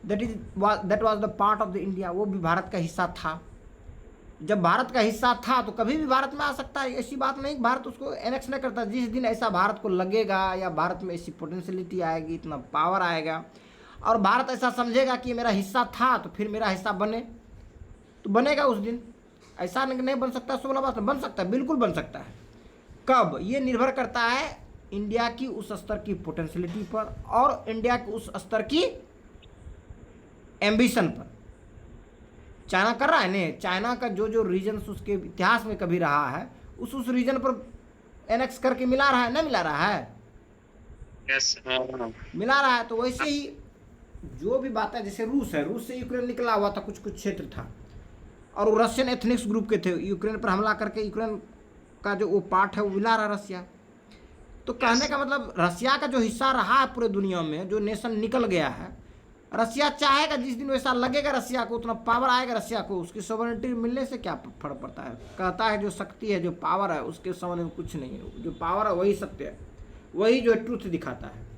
Speaker 1: that was the part of the India, वो भी भारत का हिस्सा था। जब भारत का हिस्सा था तो कभी भी भारत में आ सकता है, ऐसी बात नहीं कि भारत उसको एनेक्स नहीं करता। जिस दिन ऐसा भारत को लगेगा या भारत में ऐसी पोटेंशियलिटी आएगी, इतना पावर आएगा और भारत ऐसा समझेगा कि मेरा हिस्सा था तो फिर मेरा हिस्सा बने तो बनेगा उस दिन। ऐसा नहीं बन सकता, 16 बात बन सकता है, बिल्कुल बन सकता है। कब? ये निर्भर करता है इंडिया की उस स्तर की पोटेंशियलिटी पर और इंडिया की उस स्तर की एम्बिशन पर। चाइना कर रहा है ने, चाइना का जो रीजन्स उसके इतिहास में कभी रहा है उस रीजन पर एनेक्स करके मिला रहा है, ना मिला रहा है?
Speaker 2: यस
Speaker 1: मिला रहा है। तो वैसे ही जो भी बात है, जैसे रूस है, रूस से यूक्रेन निकला हुआ था, कुछ कुछ क्षेत्र था और वो रशियन एथनिक्स ग्रुप के थे, यूक्रेन पर हमला करके यूक्रेन का जो वो पार्ट है वो मिला रहा रसिया। तो कहने का मतलब रसिया का जो हिस्सा रहा है पूरे दुनिया में, जो नेशन निकल गया है, रसिया चाहेगा जिस दिन वैसा लगेगा रसिया को, उतना पावर आएगा रसिया को, उसकी सॉवरेनिटी मिलने से क्या फर्क पड़ता है? कहता है जो शक्ति है, जो पावर है, उसके सामने में कुछ नहीं है। जो पावर है वही सत्य है, वही जो ट्रूथ दिखाता है।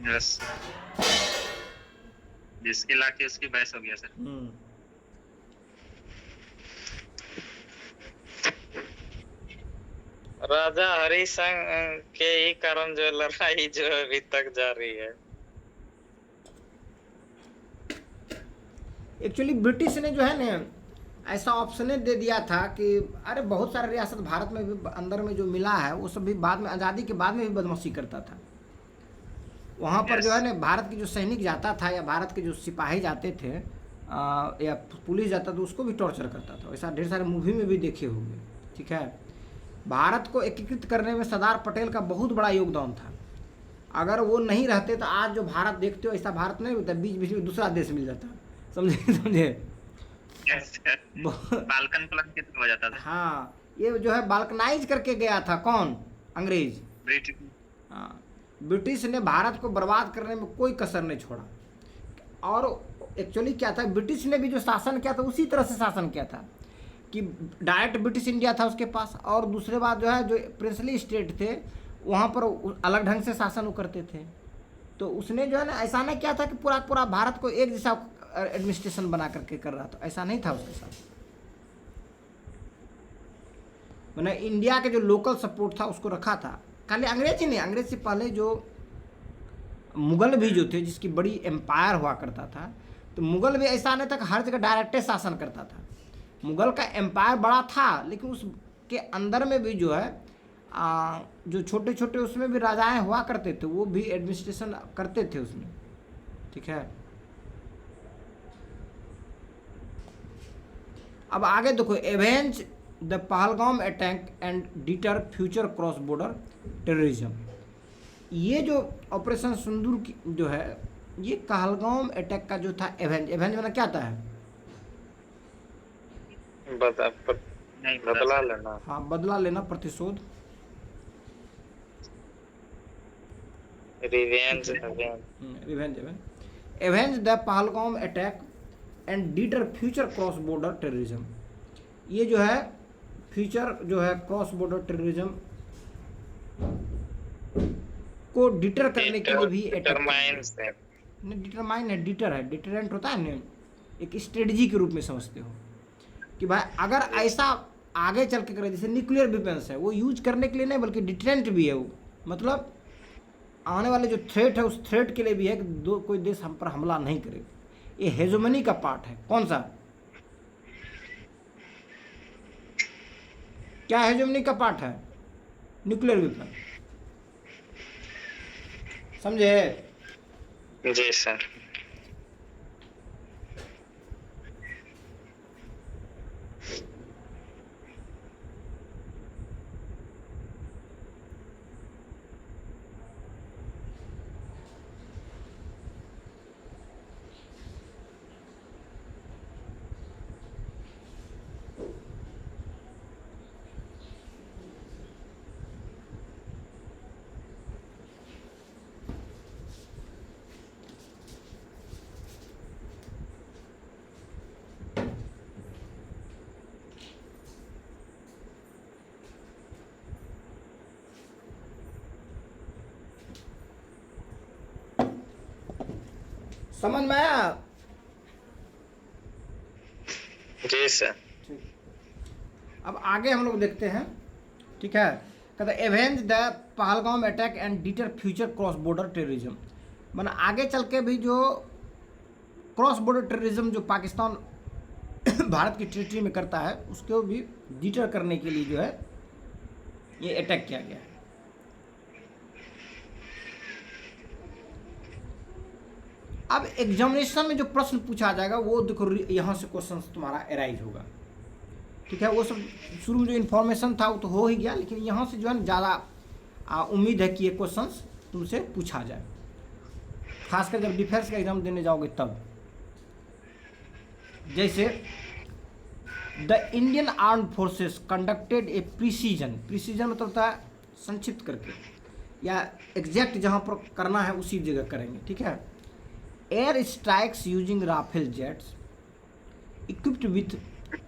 Speaker 2: यस जिसके लाके उसकी बहस हो गया सर।
Speaker 3: राजा हरिसिंह के ही कारण जो लड़ाई जो अभी तक जारी है।
Speaker 1: एक्चुअली ब्रिटिश ने जो है ना ऐसा ऑप्शन दे दिया था कि अरे बहुत सारे रियासत भारत में भी अंदर में जो मिला है वो सब भी बाद में, आज़ादी के बाद में भी बदमाशी करता था। वहाँ पर जो है ना भारत की जो सैनिक जाता था या भारत के जो सिपाही जाते थे या पुलिस जाता था उसको भी टॉर्चर करता था। ऐसा ढेर सारे मूवी में भी देखे होंगे। ठीक है। भारत को एकीकृत करने में सरदार पटेल का बहुत बड़ा योगदान था। अगर वो नहीं रहते तो आज जो भारत देखते हो ऐसा भारत नहीं होता, बीच बीच में दूसरा देश मिल जाता। समझे?
Speaker 2: बाल्कन प्लान कितना हो जाता था।
Speaker 1: हाँ, ये जो है बाल्कनाइज करके गया था कौन? अंग्रेज।
Speaker 2: ब्रिटिश।
Speaker 1: हाँ, ब्रिटिश ने भारत को बर्बाद करने में कोई कसर नहीं छोड़ा। और एक्चुअली क्या था, ब्रिटिश ने भी जो शासन किया था उसी तरह से शासन किया था कि डायरेक्ट ब्रिटिश इंडिया था उसके पास, और दूसरे बात जो है जो प्रिंसली स्टेट थे वहाँ पर अलग ढंग से शासन करते थे। तो उसने जो है ना ऐसा नहीं किया था कि पूरा पूरा भारत को एक जैसा एडमिनिस्ट्रेशन बना करके कर रहा था, ऐसा नहीं था उसके साथ। मैंने इंडिया के जो लोकल सपोर्ट था उसको रखा था। खाली अंग्रेज ही नहीं, अंग्रेज से पहले जो मुगल भी जो थे, जिसकी बड़ी एम्पायर हुआ करता था, तो मुगल भी ऐसा नहीं था कि हर जगह डायरेक्ट शासन करता था। मुगल का एम्पायर बड़ा था, लेकिन उसके अंदर में भी जो है जो छोटे छोटे उसमें भी राजाएं हुआ करते थे, वो भी एडमिनिस्ट्रेशन करते थे उसमें। ठीक है, अब आगे देखो, avenge the Pahalgam attack and deter future cross border terrorism. ये जो ऑपरेशन सिंदूर की जो है, ये पहलगाम अटैक का जो था, एवेंज मैंने क्या था है?
Speaker 3: बदला लेना।
Speaker 1: हाँ, बदला लेना, प्रतिशोध,
Speaker 3: revenge.
Speaker 1: Avenge the Pahalgam attack and deter future cross border terrorism. ये जो है फ्यूचर जो है क्रॉस बॉर्डर टेररिज्म को डिटर करने के लिए भी डिटरमाइन है, डिटर है, डिटरेंट होता है ना, एक स्ट्रेटजी के रूप में समझते हो कि भाई अगर ऐसा आगे चल के करे, जैसे न्यूक्लियर वेपन्स है, वो यूज करने के लिए नहीं बल्कि डिटरेंट भी है वो, मतलब आने वाले जो थ्रेट है उस थ्रेट के लिए भी है कि कोई देश हम पर हमला नहीं करे। ये हेजोमनी का पार्ट है। कौन सा? क्या हेजोमनी का पार्ट है? न्यूक्लियर वेपन, समझे?
Speaker 3: जी सर।
Speaker 1: समझ में आया?
Speaker 3: जी सर।
Speaker 1: अब आगे हम लोग देखते हैं। ठीक है, कहते avenge the Pahalgam attack and deter future cross border terrorism. मैंने आगे चल के भी जो क्रॉस बॉर्डर टेररिज्म जो पाकिस्तान भारत की टेरिटरी में करता है, उसको भी डिटर करने के लिए जो है ये अटैक किया गया है। अब एग्जामिनेशन में जो प्रश्न पूछा जाएगा वो देखो, यहाँ से क्वेश्चन तुम्हारा अराइज होगा। ठीक है, वो सब शुरू में जो इन्फॉर्मेशन था वो तो हो ही गया, लेकिन यहाँ से जो है ज़्यादा उम्मीद है कि ये क्वेश्चन तुमसे पूछा जाए, खासकर जब डिफेंस का एग्जाम देने जाओगे तब। जैसे the Indian armed forces conducted A precision मतलब होता है संक्षिप्त करके, या एग्जैक्ट जहाँ पर करना है उसी जगह करेंगे। ठीक है, air strikes using Rafale jets equipped with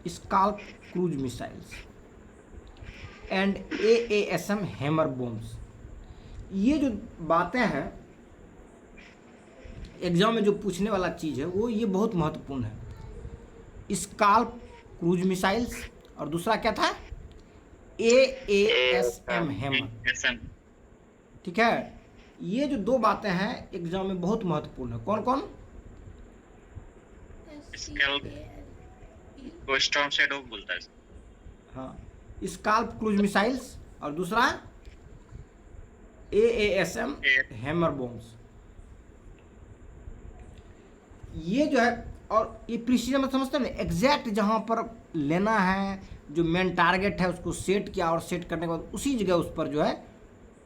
Speaker 1: SCALP cruise missiles and AASM hammer bombs. ये जो बातें हैं एग्जाम में जो पूछने वाला चीज़ है वो ये बहुत महत्वपूर्ण है। स्काल्प क्रूज मिसाइल्स और दूसरा क्या था? AASM hammer. ठीक है, ये जो दो बातें हैं एग्जाम में बहुत महत्वपूर्ण है। कौन कौन?
Speaker 2: स्टॉर्म शैडो बोलता है।
Speaker 1: हाँ, स्काल्प क्रूज मिसाइल्स और दूसरा AASM हैमर बॉम्ब्स। ये जो है, और ये प्रिसीजन में समझते हैं ना, एग्जैक्ट जहाँ पर लेना है, जो मेन टारगेट है उसको सेट किया और सेट करने के बाद उसी जगह उस पर जो है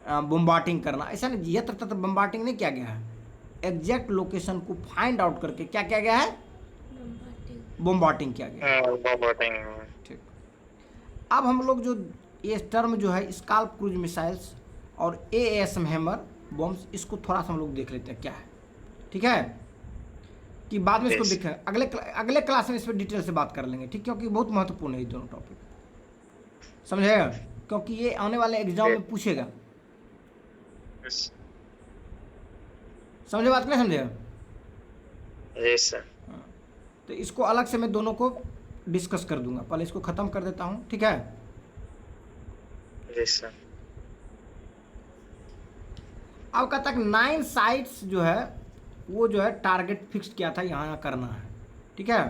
Speaker 1: बम्बार्टिंग करना। ऐसा नहीं यत्र तत्र बम्बार्टिंग नहीं किया गया है, एग्जैक्ट लोकेशन को फाइंड आउट करके क्या किया गया है? बम्बार्टिंग किया गया है। ठीक, अब हम लोग जो ये टर्म जो है स्काल्प क्रूज मिसाइल्स और AASM हैमर बॉम्ब्स, इसको थोड़ा सा हम लोग देख लेते हैं क्या है। ठीक है, कि बाद में इसको देखें, अगले क्लास में इस पर डिटेल से बात कर लेंगे। ठीक, क्योंकि बहुत महत्वपूर्ण है ये दोनों टॉपिक, समझेगा? क्योंकि ये आने वाले एग्जाम में पूछेगा। समझे बात? नहीं समझे?
Speaker 3: Yes sir.
Speaker 1: तो इसको अलग से मैं दोनों को डिस्कस कर दूंगा, पहले इसको खत्म कर देता हूं। ठीक है,
Speaker 3: यस सर।
Speaker 1: अब कहता है 9 साइट्स जो है वो जो है टारगेट फिक्स किया था यहाँ करना है, ठीक है।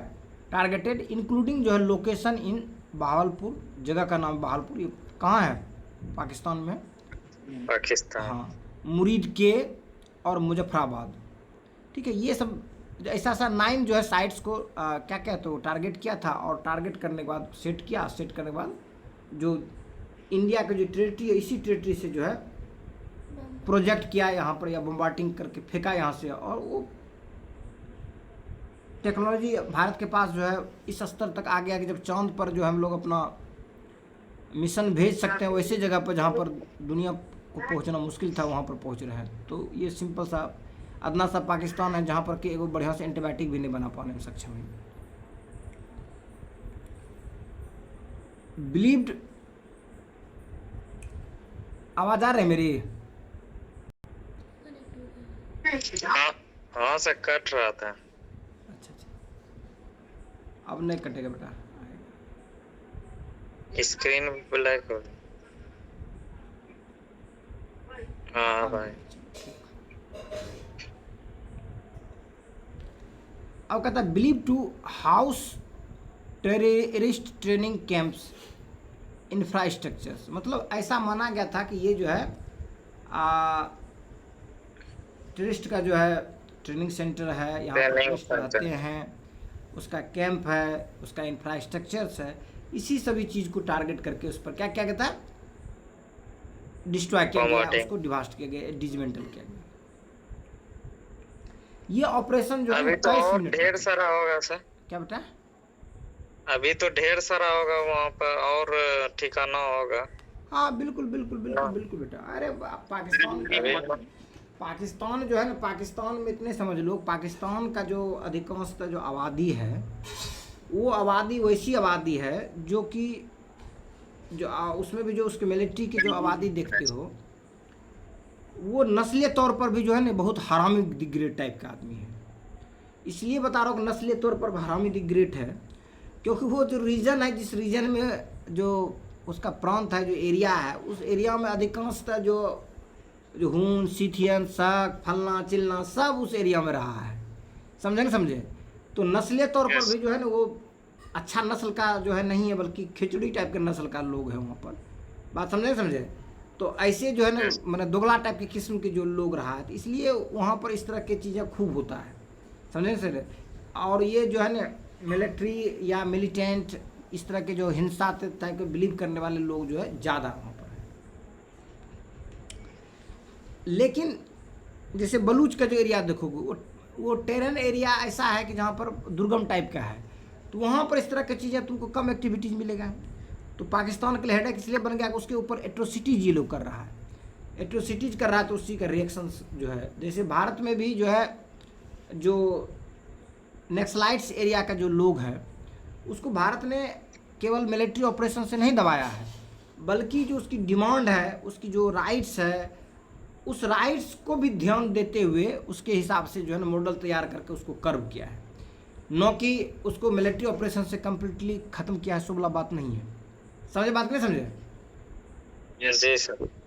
Speaker 1: टारगेटेड इंक्लूडिंग जो है लोकेशन इन बहावलपुर, जगह का नाम बहावलपुर, ये कहाँ है? पाकिस्तान में।
Speaker 3: पाकिस्तान।
Speaker 1: हाँ, मुरीद के और मुजफ्फराबाद, ठीक है। ये सब ऐसा 9 जो है साइट्स को क्या क्या तो टारगेट किया था, और टारगेट करने के बाद सेट किया, सेट करने के बाद जो इंडिया का जो टेरिटरी है, इसी टेरिटरी से जो है प्रोजेक्ट किया यहाँ पर, या बम्बार्डिंग करके फेंका यहाँ से, और वो टेक्नोलॉजी भारत के पास जो है इस स्तर तक आ गया कि जब चांद पर जो हम लोग अपना मिशन भेज सकते हैं, वैसे जगह पर जहाँ पर दुनिया को पहुँचना मुश्किल था, वहाँ पर पहुँच रहे हैं। तो ये सिंपल सा अदना सा पाकिस्तान है जहाँ पर कि एगो बढ़िया से एंटीबायोटिक भी नहीं बना पाने में सक्षम है। बिलीव्ड, आवाज़ आ रही है मेरी?
Speaker 3: हाँ से कट रहा था।
Speaker 1: अच्छा, अब नहीं कटेगा बेटा,
Speaker 3: स्क्रीन ब्लैक हो गई। हाँ भाई।
Speaker 1: अब कहता है believe to house terrorist training camps infrastructures, मतलब ऐसा माना गया था कि ये जो है टेररिस्ट का जो है ट्रेनिंग सेंटर है, यहाँ पर टेररिस्ट रहते हैं, उसका कैंप है, उसका इंफ्रास्ट्रक्चर्स है, इसी सभी चीज़ को टारगेट करके उस पर क्या क्या कहता है डिस्ट्रॉय किया गया, उसको डिवास्ट किया गया, डिसमेंटल किया गया। ये ऑपरेशन जो है
Speaker 3: तो ढेर सारा होगा सर।
Speaker 1: क्या बेटा?
Speaker 3: अभी तो ढेर सारा होगा वहाँ पर, और ठिकाना होगा।
Speaker 1: हाँ बिल्कुल बिल्कुल बिल्कुल बिल्कुल बेटा। अरे पाकिस्तान जो है ना, पाकिस्तान में इतने समझ लो, पाकिस्तान का जो अधिकांशतः जो आबादी है, वो आबादी वैसी आबादी है जो कि जो उसमें भी जो उसके मिलिट्री की जो आबादी देखते हो, वो नस्लीय तौर पर भी जो है ना बहुत हरामी दिग्ग्रेड टाइप का आदमी है। इसलिए बता रहा हूँ कि नस्लीय तौर पर हरामी दिग्ग्रेड है, क्योंकि वो जो रीजन है, जिस रीजन में जो उसका प्रांत है, जो एरिया है, उस एरिया में अधिकांशतः जो हून, सिथियन, शक, फलना चिलना सब उस एरिया में रहा है। समझे ना? समझे? तो नस्लीय तौर पर भी जो है ना वो अच्छा नस्ल का जो है नहीं है, बल्कि खिचड़ी टाइप के नस्ल का लोग है वहाँ पर। बात समझे? समझे? तो ऐसे जो है ना मतलब दोगला टाइप के किस्म के जो लोग रहा है, तो इसलिए वहाँ पर इस तरह की चीज़ें खूब होता है। समझे सर? और ये जो है ना मिलिट्री या मिलिटेंट इस तरह के जो हिंसा टाइप के बिलीव करने वाले लोग जो है ज़्यादा वहाँ पर है। लेकिन जैसे बलूच का जो एरिया देखोगे, वो टेरन एरिया ऐसा है कि जहाँ पर दुर्गम टाइप का है, तो वहाँ पर इस तरह की चीज़ें तुमको कम एक्टिविटीज़ मिलेगा। तो पाकिस्तान के लिए हेडेक इसलिए बन गया कि उसके ऊपर एट्रोसिटीज ये लोग कर रहा है, एट्रोसिटीज कर रहा है, तो उसी का रिएक्शंस जो है, जैसे भारत में भी जो है जो नक्सलाइट्स एरिया का जो लोग है, उसको भारत ने केवल मिलिट्री ऑपरेशन से नहीं दबाया है, बल्कि जो उसकी डिमांड है, उसकी जो राइट्स है, उस राइट्स को भी ध्यान देते हुए उसके हिसाब से जो है ना मॉडल तैयार करके उसको कर्व किया है, न कि उसको मिलिट्री ऑपरेशन से कम्प्लीटली ख़त्म किया है। शुभला बात नहीं है। समझे बात? नहीं समझे?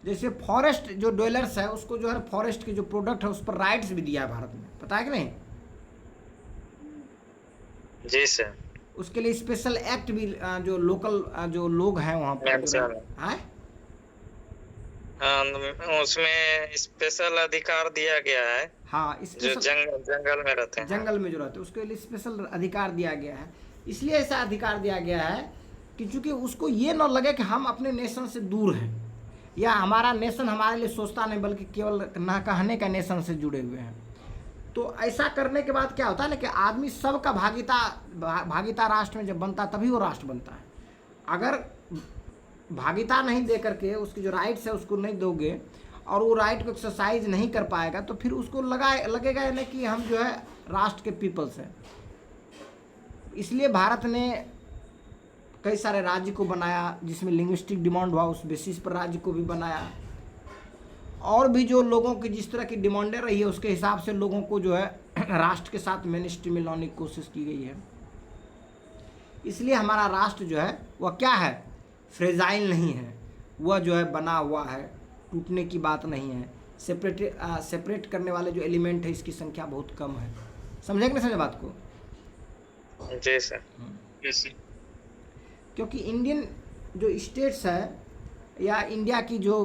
Speaker 1: जैसे फॉरेस्ट जो डवेलर्स है, उसको जो है फॉरेस्ट के जो प्रोडक्ट है उस पर राइट्स भी दिया है भारत में, पता है कि नहीं?
Speaker 3: जी सर।
Speaker 1: उसके लिए स्पेशल एक्ट भी जो लोकल जो लोग हैं वहाँ पर
Speaker 3: उसमें स्पेशल अधिकार दिया गया है।
Speaker 1: हाँ,
Speaker 3: जो जंगल में रहते हैं,
Speaker 1: जंगल में जो रहते हैं, उसके लिए स्पेशल अधिकार दिया गया है। इसलिए ऐसा अधिकार दिया गया है कि चूंकि उसको ये न लगे कि हम अपने नेशन से दूर हैं, या हमारा नेशन हमारे लिए सोचता नहीं, बल्कि केवल ना कहने का नेशन से जुड़े हुए हैं। तो ऐसा करने के बाद क्या होता है ना कि आदमी सबका भागीदार राष्ट्र में जब बनता है, तभी वो राष्ट्र बनता है। अगर भागीदार नहीं दे करके उसकी जो राइट्स है उसको नहीं दोगे, और वो राइट को एक्सरसाइज नहीं कर पाएगा, तो फिर उसको लगेगा नहीं कि हम जो है राष्ट्र के पीपल्स हैं। इसलिए भारत ने कई सारे राज्य को बनाया, जिसमें लिंग्विस्टिक डिमांड हुआ, उस बेसिस पर राज्य को भी बनाया, और भी जो लोगों की जिस तरह की डिमांडें रही है उसके हिसाब से लोगों को जो है राष्ट्र के साथ मेन स्ट्रीम में लाने की कोशिश की गई है। इसलिए हमारा राष्ट्र जो है वह क्या है, फ्रेजाइल नहीं है, वह जो है बना हुआ है, टूटने की बात नहीं है, सेपरेट करने वाले जो एलिमेंट है इसकी संख्या बहुत कम है। समझे कि नहीं समझे बात को?
Speaker 3: जी सर।
Speaker 2: Yes sir.
Speaker 1: क्योंकि इंडियन जो स्टेट्स है या इंडिया की जो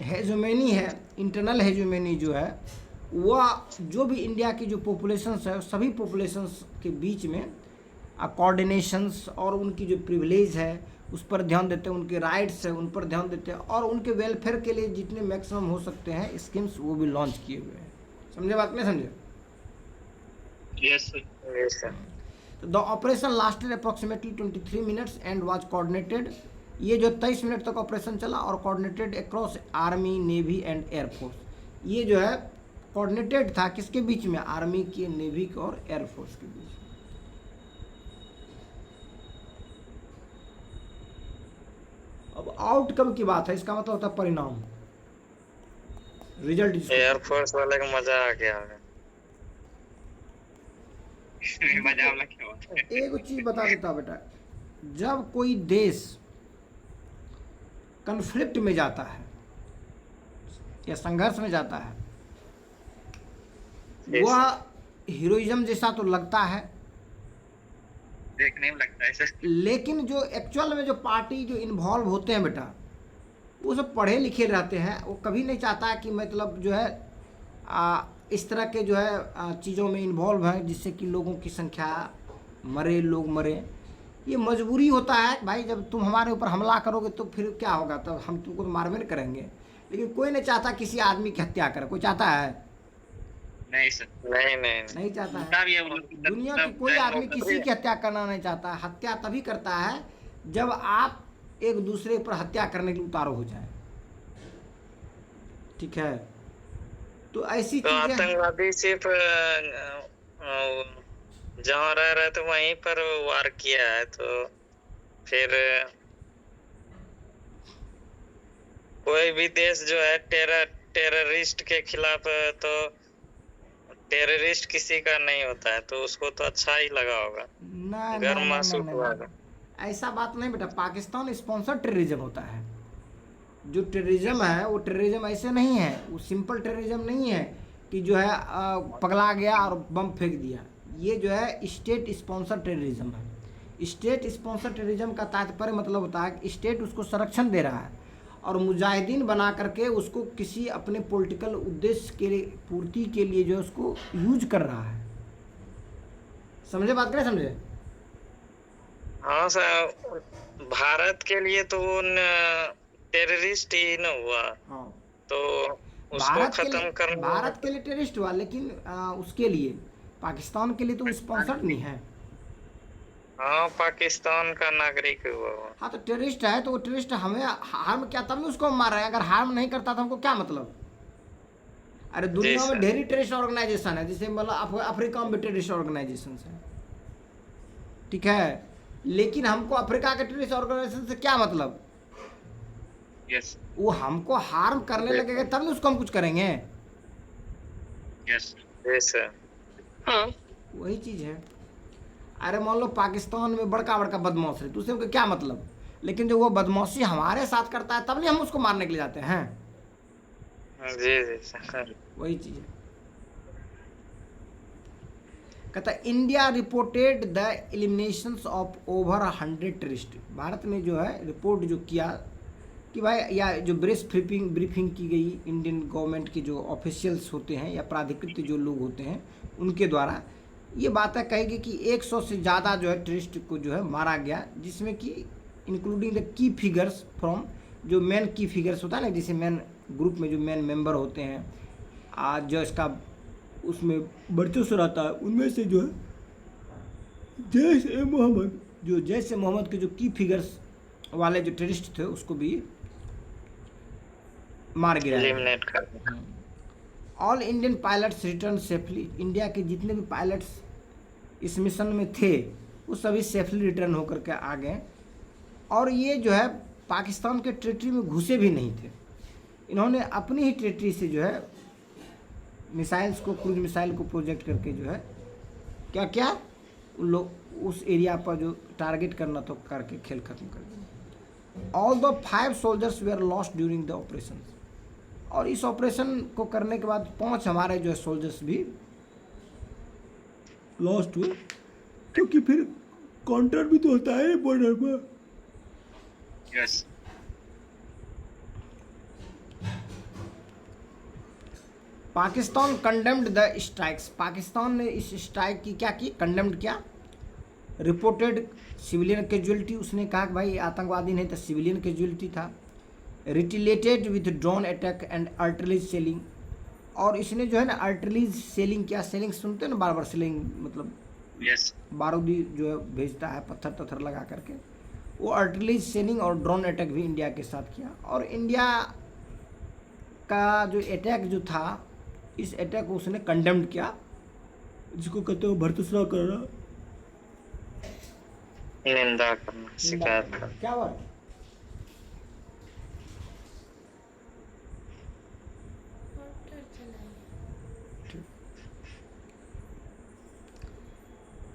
Speaker 1: हेजोमेनी है, इंटरनल हेजोमेनी जो है, वह जो भी इंडिया की जो पॉपुलेशंस है सभी पॉपुलेशंस के बीच में कोऑर्डिनेशंस और उनकी जो प्रिविलेज है उस पर ध्यान देते हैं, उनके राइट्स है उन पर ध्यान देते हैं, और उनके वेलफेयर के लिए जितने मैक्सिमम हो सकते हैं स्कीम्स वो भी लॉन्च किए हुए हैं। समझे बात नहीं समझे?
Speaker 2: Yes sir.
Speaker 3: Yes sir.
Speaker 1: The operation lasted approximately 23 minutes and was coordinated. ये जो 23 मिनट तक ऑपरेशन चला और coordinated across army, navy and air force. ये जो है कोऑर्डिनेटेड था किसके बीच में? आर्मी के, नेवी के और एयरफोर्स के बीच। अब आउटकम की बात है, इसका मतलब होता है परिणाम, रिजल्ट।
Speaker 3: एयरफोर्स वाले का मजा आ गया है।
Speaker 2: मजा वाला क्या होता है?
Speaker 1: एक चीज बता देता बेटा, जब कोई देश कन्फ्लिक्ट में जाता है या संघर्ष में जाता है, वह हीरोइज्म जैसा तो लगता है,
Speaker 2: देखने में लगता है सर,
Speaker 1: लेकिन जो एक्चुअल में जो पार्टी जो इन्वॉल्व होते हैं बेटा, वो सब पढ़े लिखे रहते हैं। वो कभी नहीं चाहता कि मतलब जो है इस तरह के जो है चीज़ों में इन्वॉल्व हैं जिससे कि लोगों की संख्या मरे, लोग मरे। ये मजबूरी होता है भाई, जब तुम हमारे ऊपर हमला करोगे तो फिर क्या होगा, तब हम तुमको तो मारबेर करेंगे। लेकिन कोई नहीं चाहता किसी आदमी की हत्या करे, कोई चाहता है?
Speaker 2: नहीं सर।
Speaker 1: नहीं चाहता है।
Speaker 2: भी है वो लोग।
Speaker 1: दुनिया की कोई आदमी किसी की हत्या करना नहीं चाहता। हत्या तभी करता है जब आप एक दूसरे पर हत्या करने के लिए उतारू हो जाए। ठीक है, तो ऐसी
Speaker 3: तो
Speaker 1: चीजें
Speaker 3: आतंकवादी सिर्फ जहाँ रह रहे थे वहीं पर वार किया है, तो फिर कोई भी देश जो है टेररिस्ट के खिलाफ, तो टेररिस्ट किसी का नहीं होता है, तो उसको तो अच्छा ही लगा होगा,
Speaker 1: ना
Speaker 3: गर्व महसूस हुआ होगा।
Speaker 1: ऐसा बात नहीं बेटा, पाकिस्तान स्पॉन्सर टेररिज्म होता है। जो टेररिज्म है वो टेररिज्म ऐसे नहीं है, वो सिंपल टेररिज्म नहीं है कि जो है पगला गया और बम फेंक दिया। ये जो है स्टेट स्पॉन्सर टेररिज्म है। स्टेट स्पॉन्सर टेररिज्म का तात्पर्य मतलब होता है कि स्टेट उसको संरक्षण दे रहा है और मुजाहिदीन बना करके उसको किसी अपने पॉलिटिकल उद्देश्य के लिए पूर्ति के लिए जो है उसको यूज कर रहा है। समझे बात करें? समझे?
Speaker 3: हाँ सर, भारत के लिए तो वो टेररिस्ट ही न हुआ।
Speaker 1: हाँ,
Speaker 3: तो उसको खत्म करना
Speaker 1: भारत के लिए टेररिस्ट हुआ, लेकिन उसके लिए पाकिस्तान के लिए तो स्पॉन्सर्ड नहीं है।
Speaker 3: हाँ, पाकिस्तान का नागरिक हुआ वो।
Speaker 1: हाँ, तो टेररिस्ट है तो वो टेररिस्ट हमें हार्म क्या, तब भी उसको हम मार रहे हैं। अगर हार्म नहीं करता तो हमको क्या मतलब? अरे दुनिया में ढेरी टेररिस्ट ऑर्गेनाइजेशन है, जैसे मतलब अफ्रीका में भी टेररिस्ट ऑर्गेनाइजेशन है। ठीक है, लेकिन हमको अफ्रीका के टेररिस्ट ऑर्गेनाइजेशन से क्या मतलब?
Speaker 2: यस
Speaker 1: वो हमको हार्म करने लगेगा तब भी उसको हम कुछ करेंगे।
Speaker 2: यस
Speaker 3: हाँ,
Speaker 1: वही चीज है। अरे मान लो पाकिस्तान में बड़का बड़का बदमाश है, तो उससे क्या मतलब? लेकिन जब वो बदमाशी हमारे साथ करता है तब नहीं हम उसको मारने के लिए जाते हैं।
Speaker 3: जी
Speaker 1: वही चीज है। कहता India reported the elimination of over 100 terrorist. Bharat ने जो है रिपोर्ट जो किया कि भाई, या जो ब्रीफिंग की गई इंडियन गवर्नमेंट के जो ऑफिशियल्स होते हैं या प्राधिकृत जो लोग होते हैं उनके द्वारा, ये बातें कहेगी कि 100 से ज़्यादा जो है टेररिस्ट को जो है मारा गया, जिसमें कि including the key figures from, जो मेन की फिगर्स होता है ना, जैसे मेन ग्रुप में जो मेन मेंबर होते हैं आज जो इसका उसमें वर्चस्व रहता है, उनमें से जो है जैश ए मोहम्मद के जो की फिगर्स वाले जो टेररिस्ट थे उसको भी मार गिराया। All Indian pilots return safely. India के जितने भी पायलट्स इस मिशन में थे वो सभी सेफली रिटर्न होकर के आ गए, और ये जो है पाकिस्तान के टेरिटरी में घुसे भी नहीं थे। इन्होंने अपनी ही टेरिटरी से जो है मिसाइल्स को, क्रूज मिसाइल को प्रोजेक्ट करके जो है क्या क्या उन लोग उस एरिया पर जो टारगेट करना तो करके खेल खत्म कर दिया। All the 5 soldiers where lost during the operation. और इस ऑपरेशन को करने के बाद 5 हमारे जो है सोल्जर्स भी लॉस्ट हुए, क्योंकि फिर काउंटर भी तो होता है बॉर्डर पर।
Speaker 2: Yes.
Speaker 1: Pakistan condemned the strikes, Pakistan ने इस स्ट्राइक की क्या की, कंडेम्ड किया। रिपोर्टेड सिविलियन कैजुअलिटी, उसने कहा कि भाई आतंकवादी नहीं था, सिविलियन कैजुअलिटी था। Retaliated with drone attack and artillery shelling, और इसने जो है ना आर्टिलरी सेलिंग किया। सेलिंग सुनते हैं ना बार बार, सेलिंग मतलब
Speaker 2: यस।
Speaker 1: बारूदी जो है भेजता है पत्थर तत्थर लगा करके, वो आर्टिलरी सेलिंग और ड्रोन अटैक भी इंडिया के साथ किया। और इंडिया का जो अटैक जो था, इस अटैक को उसने कंडेम्ड किया, जिसको कहते हो भर्तसना करना,
Speaker 3: निंदा करना, शिकायत करना।
Speaker 1: क्या बात।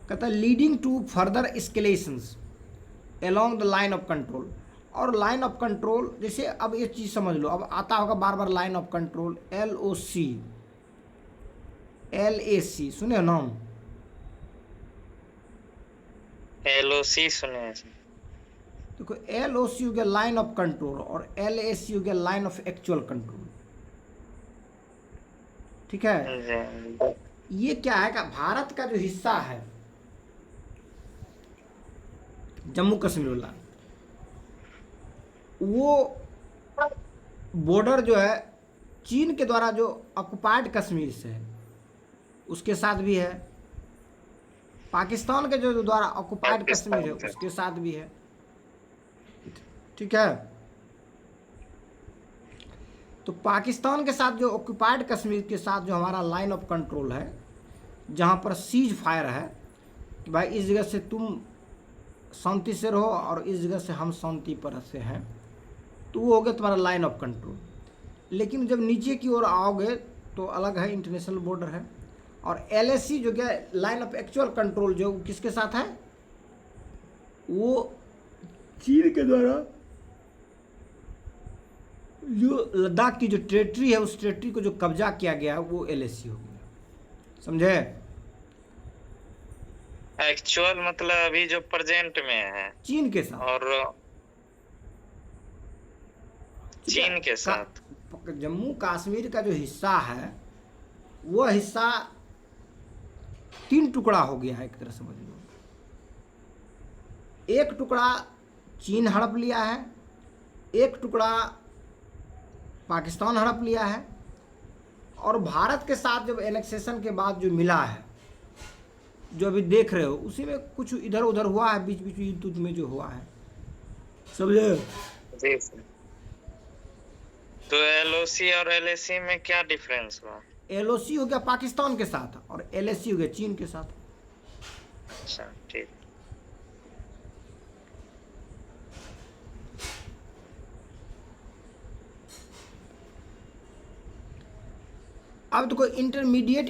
Speaker 1: कहता है leading to further escalations along the line of control. और लाइन ऑफ कंट्रोल, जैसे अब ये चीज़ समझ लो, अब आता होगा बार बार line of control, LOC LAC, सुने हो नाम?
Speaker 3: LOC सुने हैं।
Speaker 1: देखो LOC हो गया लाइन ऑफ कंट्रोल और LAC हो गया लाइन ऑफ एक्चुअल कंट्रोल, ठीक है।
Speaker 3: जी।
Speaker 1: ये क्या है कि भारत का जो हिस्सा है जम्मू कश्मीर वाला, वो बॉर्डर जो है चीन के द्वारा जो ऑक्युपाइड कश्मीर से है उसके साथ भी है, पाकिस्तान के जो द्वारा ऑक्युपाइड कश्मीर है उसके साथ भी है, ठीक है। तो पाकिस्तान के साथ जो ऑक्युपाइड कश्मीर के साथ जो हमारा लाइन ऑफ कंट्रोल है, जहाँ पर सीज फायर है कि भाई इस जगह से तुम शांति से रहो और इस जगह से हम शांति पर से हैं, तो वो हो गया तुम्हारा लाइन ऑफ कंट्रोल। लेकिन जब नीचे की ओर आओगे तो अलग है, इंटरनेशनल बॉर्डर है। और LAC जो क्या लाइन ऑफ एक्चुअल कंट्रोल जो किसके साथ है, वो चीन के द्वारा जो लद्दाख की जो टेरिटरी है, उस टेरिटरी को जो कब्जा किया गया वो LAC हो गया, समझे।
Speaker 3: एक्चुअल मतलब अभी जो प्रेजेंट में है
Speaker 1: चीन के साथ,
Speaker 3: और चीन के साथ
Speaker 1: जम्मू कश्मीर का जो हिस्सा है वो हिस्सा 3 टुकड़ा हो गया है, एक तरह समझ लो। एक टुकड़ा चीन हड़प लिया है, एक टुकड़ा पाकिस्तान हड़प लिया है, और भारत के साथ जब एनेक्सेशन के बाद जो मिला है, जो अभी देख रहे हो, उसी में कुछ इधर उधर हुआ है, बीच बीच युद्ध में जो हुआ है, समझे।
Speaker 3: जी सर। तो LOC और LAC में क्या डिफरेंस हुआ?
Speaker 1: LOC हो गया पाकिस्तान के साथ और LAC हो गया चीन के साथ।
Speaker 3: अच्छा, ठीक।
Speaker 1: अब देखो intermediate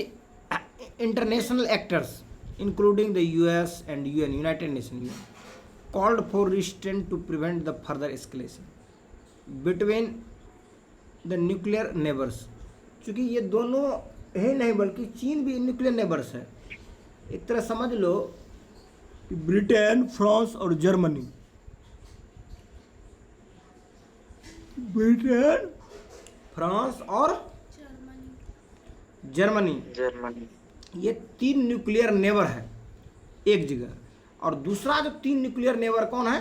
Speaker 1: international actors including the US and UN, United Nation, called for restraint to prevent the further escalation between the nuclear neighbours. क्योंकि ये दोनों है नहीं, बल्कि चीन भी न्यूक्लियर नेबर्स है। एक तरह समझ लो कि ब्रिटेन, फ्रांस और जर्मनी, ब्रिटेन, फ्रांस और जर्मनी, ये 3 न्यूक्लियर नेबर है एक जगह। और दूसरा जो 3 न्यूक्लियर नेबर कौन है?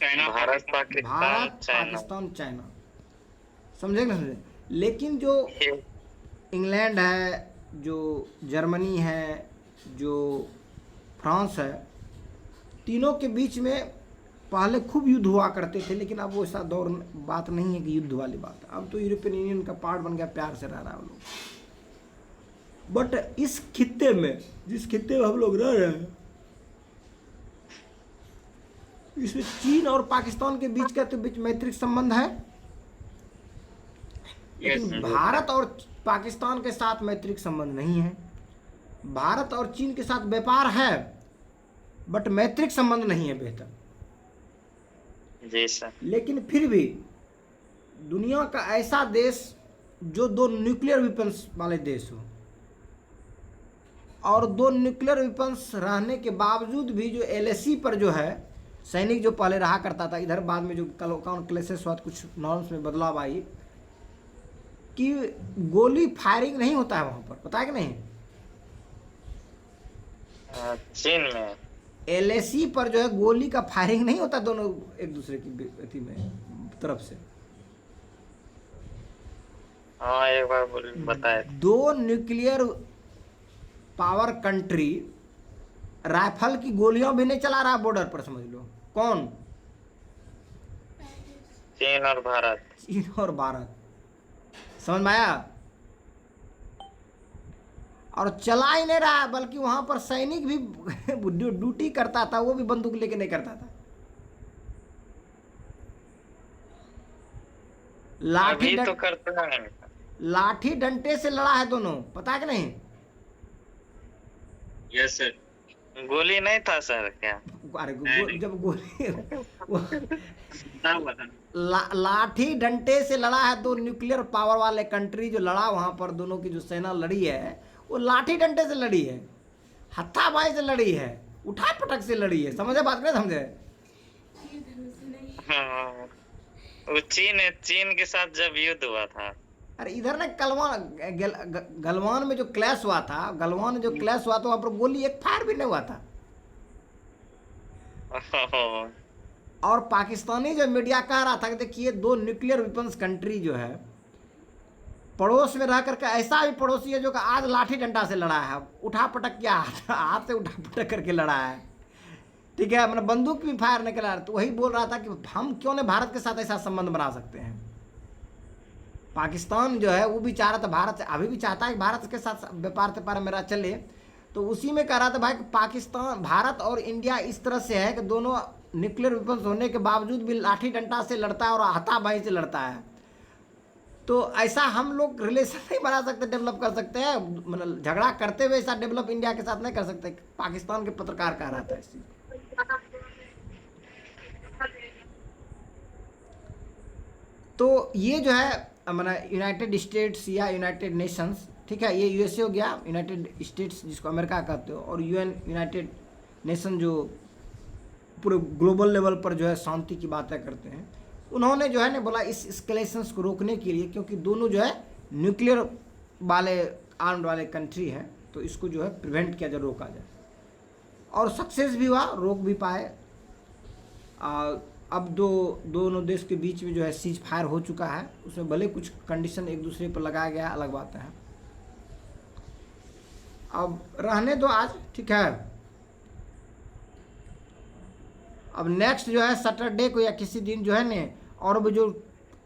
Speaker 3: भारत,
Speaker 1: पाकिस्तान, चाइना, समझे ना, समझे। लेकिन जो इंग्लैंड है, जो जर्मनी है, जो फ्रांस है, तीनों के बीच में पहले खूब युद्ध हुआ करते थे, लेकिन अब वो ऐसा दौर बात नहीं है कि युद्ध वाली बात। अब तो यूरोपियन यूनियन का पार्ट बन गया, प्यार से रह रहा है वो लोग। बट इस खित्ते में, जिस खित्ते में हम लोग रह रहे हैं, इसमें चीन और पाकिस्तान के बीच का तो बीच मैत्रिक संबंध है, लेकिन भारत और पाकिस्तान के साथ मैत्रिक संबंध नहीं है। भारत और चीन के साथ व्यापार है, बट मैत्रिक संबंध नहीं है बेहतर।
Speaker 3: जी सर।
Speaker 1: लेकिन फिर भी दुनिया का ऐसा देश जो 2 न्यूक्लियर वेपन्स वाले देश हो, और 2 न्यूक्लियर वेपन्स रहने के बावजूद भी जो LAC पर जो है सैनिक जो पहले रहा करता था, इधर बाद में जो कौन क्लेसेस हुआ, कुछ नॉर्म्स में बदलाव आई कि गोली फायरिंग नहीं होता है वहाँ पर, पता है कि नहीं?
Speaker 3: चीन में
Speaker 1: LAC पर जो है गोली का फायरिंग नहीं होता दोनों एक दूसरे की अथी में तरफ से।
Speaker 3: हाँ, एक बार बताए थे।
Speaker 1: 2 न्यूक्लियर पावर कंट्री राइफल की गोलियां भी नहीं चला रहा बॉर्डर पर, समझ लो। कौन?
Speaker 3: चीन और भारत।
Speaker 1: चीन और भारत, समझ में आया? और चला ही नहीं रहा, बल्कि वहां पर सैनिक भी ड्यूटी करता था, वो भी बंदूक लेके नहीं करता था।
Speaker 3: अभी तो करता है।
Speaker 1: लाठी डंडे से लड़ा है दोनों, पता है कि नहीं?
Speaker 2: Yes sir.
Speaker 3: गोली नहीं था सर क्या?
Speaker 1: अरे जब गोली
Speaker 2: हुआ था।
Speaker 1: लाठी डंडे से लड़ा है 2 न्यूक्लियर पावर वाले कंट्री जो लड़ा वहां पर, दोनों की जो सेना लड़ी है वो लाठी डंडे से लड़ी है, हत्थाबाई से लड़ी है, उठा पटक से लड़ी है। समझे बात? नहीं समझे?
Speaker 3: हाँ, वो चीन के साथ जब युद्ध हुआ था।
Speaker 1: अरे इधर ना गलवान में जो क्लैश हुआ था, गलवान में जो क्लैश हुआ था वहां पर गोली एक फायर भी नहीं हुआ था। और पाकिस्तानी जो मीडिया कह रहा था कि देखिए 2 न्यूक्लियर वेपन्स कंट्री जो है पड़ोस में रह करके, ऐसा भी पड़ोसी है जो कि आज लाठी डंडा से लड़ा है, उठा पटक किया, हाथ से उठा पटक करके लड़ा है, ठीक है, मतलब बंदूक भी फायर नहीं करा। तो वही बोल रहा था कि हम क्यों नहीं भारत के साथ ऐसा संबंध बना सकते हैं। पाकिस्तान जो है वो भी चाह रहा था भारत से, अभी भी चाहता है कि भारत के साथ व्यापार मेरा चले। तो उसी में कह रहा था भाई कि पाकिस्तान, भारत और इंडिया इस तरह से है कि दोनों न्यूक्लियर वेपन्स होने के बावजूद भी लाठी डंडा से लड़ता है और हाथापाई से लड़ता है। तो ऐसा हम लोग रिलेशन नहीं बना सकते, डेवलप कर सकते हैं, मतलब झगड़ा करते हुए ऐसा डेवलप इंडिया के साथ नहीं कर सकते। पाकिस्तान के पत्रकार कह रहा था इस चीज। तो ये जो है मतलब यूनाइटेड स्टेट्स या यूनाइटेड नेशंस, ठीक है, ये USA हो गया, यूनाइटेड स्टेट्स जिसको अमेरिका कहते हो, और यूनाइटेड नेशन जो पूरे ग्लोबल लेवल पर जो है शांति की बातें करते हैं, उन्होंने जो है ना बोला इस एस्केलेशंस को रोकने के लिए, क्योंकि दोनों जो है न्यूक्लियर वाले आर्म्ड वाले कंट्री है, तो इसको जो है प्रिवेंट किया जाए, रोका जाए। और सक्सेस भी हुआ, रोक भी पाए। अब दोनों देश के बीच में जो है सीज फायर हो चुका है, उसमें भले कुछ कंडीशन एक दूसरे पर लगाया गया, अलग बात है। अब रहने दो आज, ठीक है। अब नेक्स्ट जो है सैटरडे को या किसी दिन जो है ने, और भी जो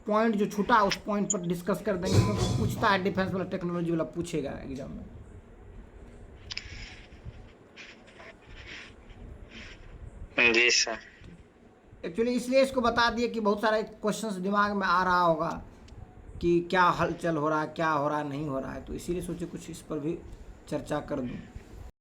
Speaker 1: पॉइंट जो छूटा उस पॉइंट पर डिस्कस कर देंगे, क्योंकि पूछता है डिफेंस वाला, टेक्नोलॉजी वाला पूछेगा एग्जाम में।
Speaker 3: जी सर।
Speaker 1: एक्चुअली इसलिए इसको बता दिए कि बहुत सारे क्वेश्चंस दिमाग में आ रहा होगा कि क्या हलचल हो रहा है, क्या हो रहा है, नहीं हो रहा है, तो इसीलिए सोचे कुछ इस पर भी चर्चा कर दूं।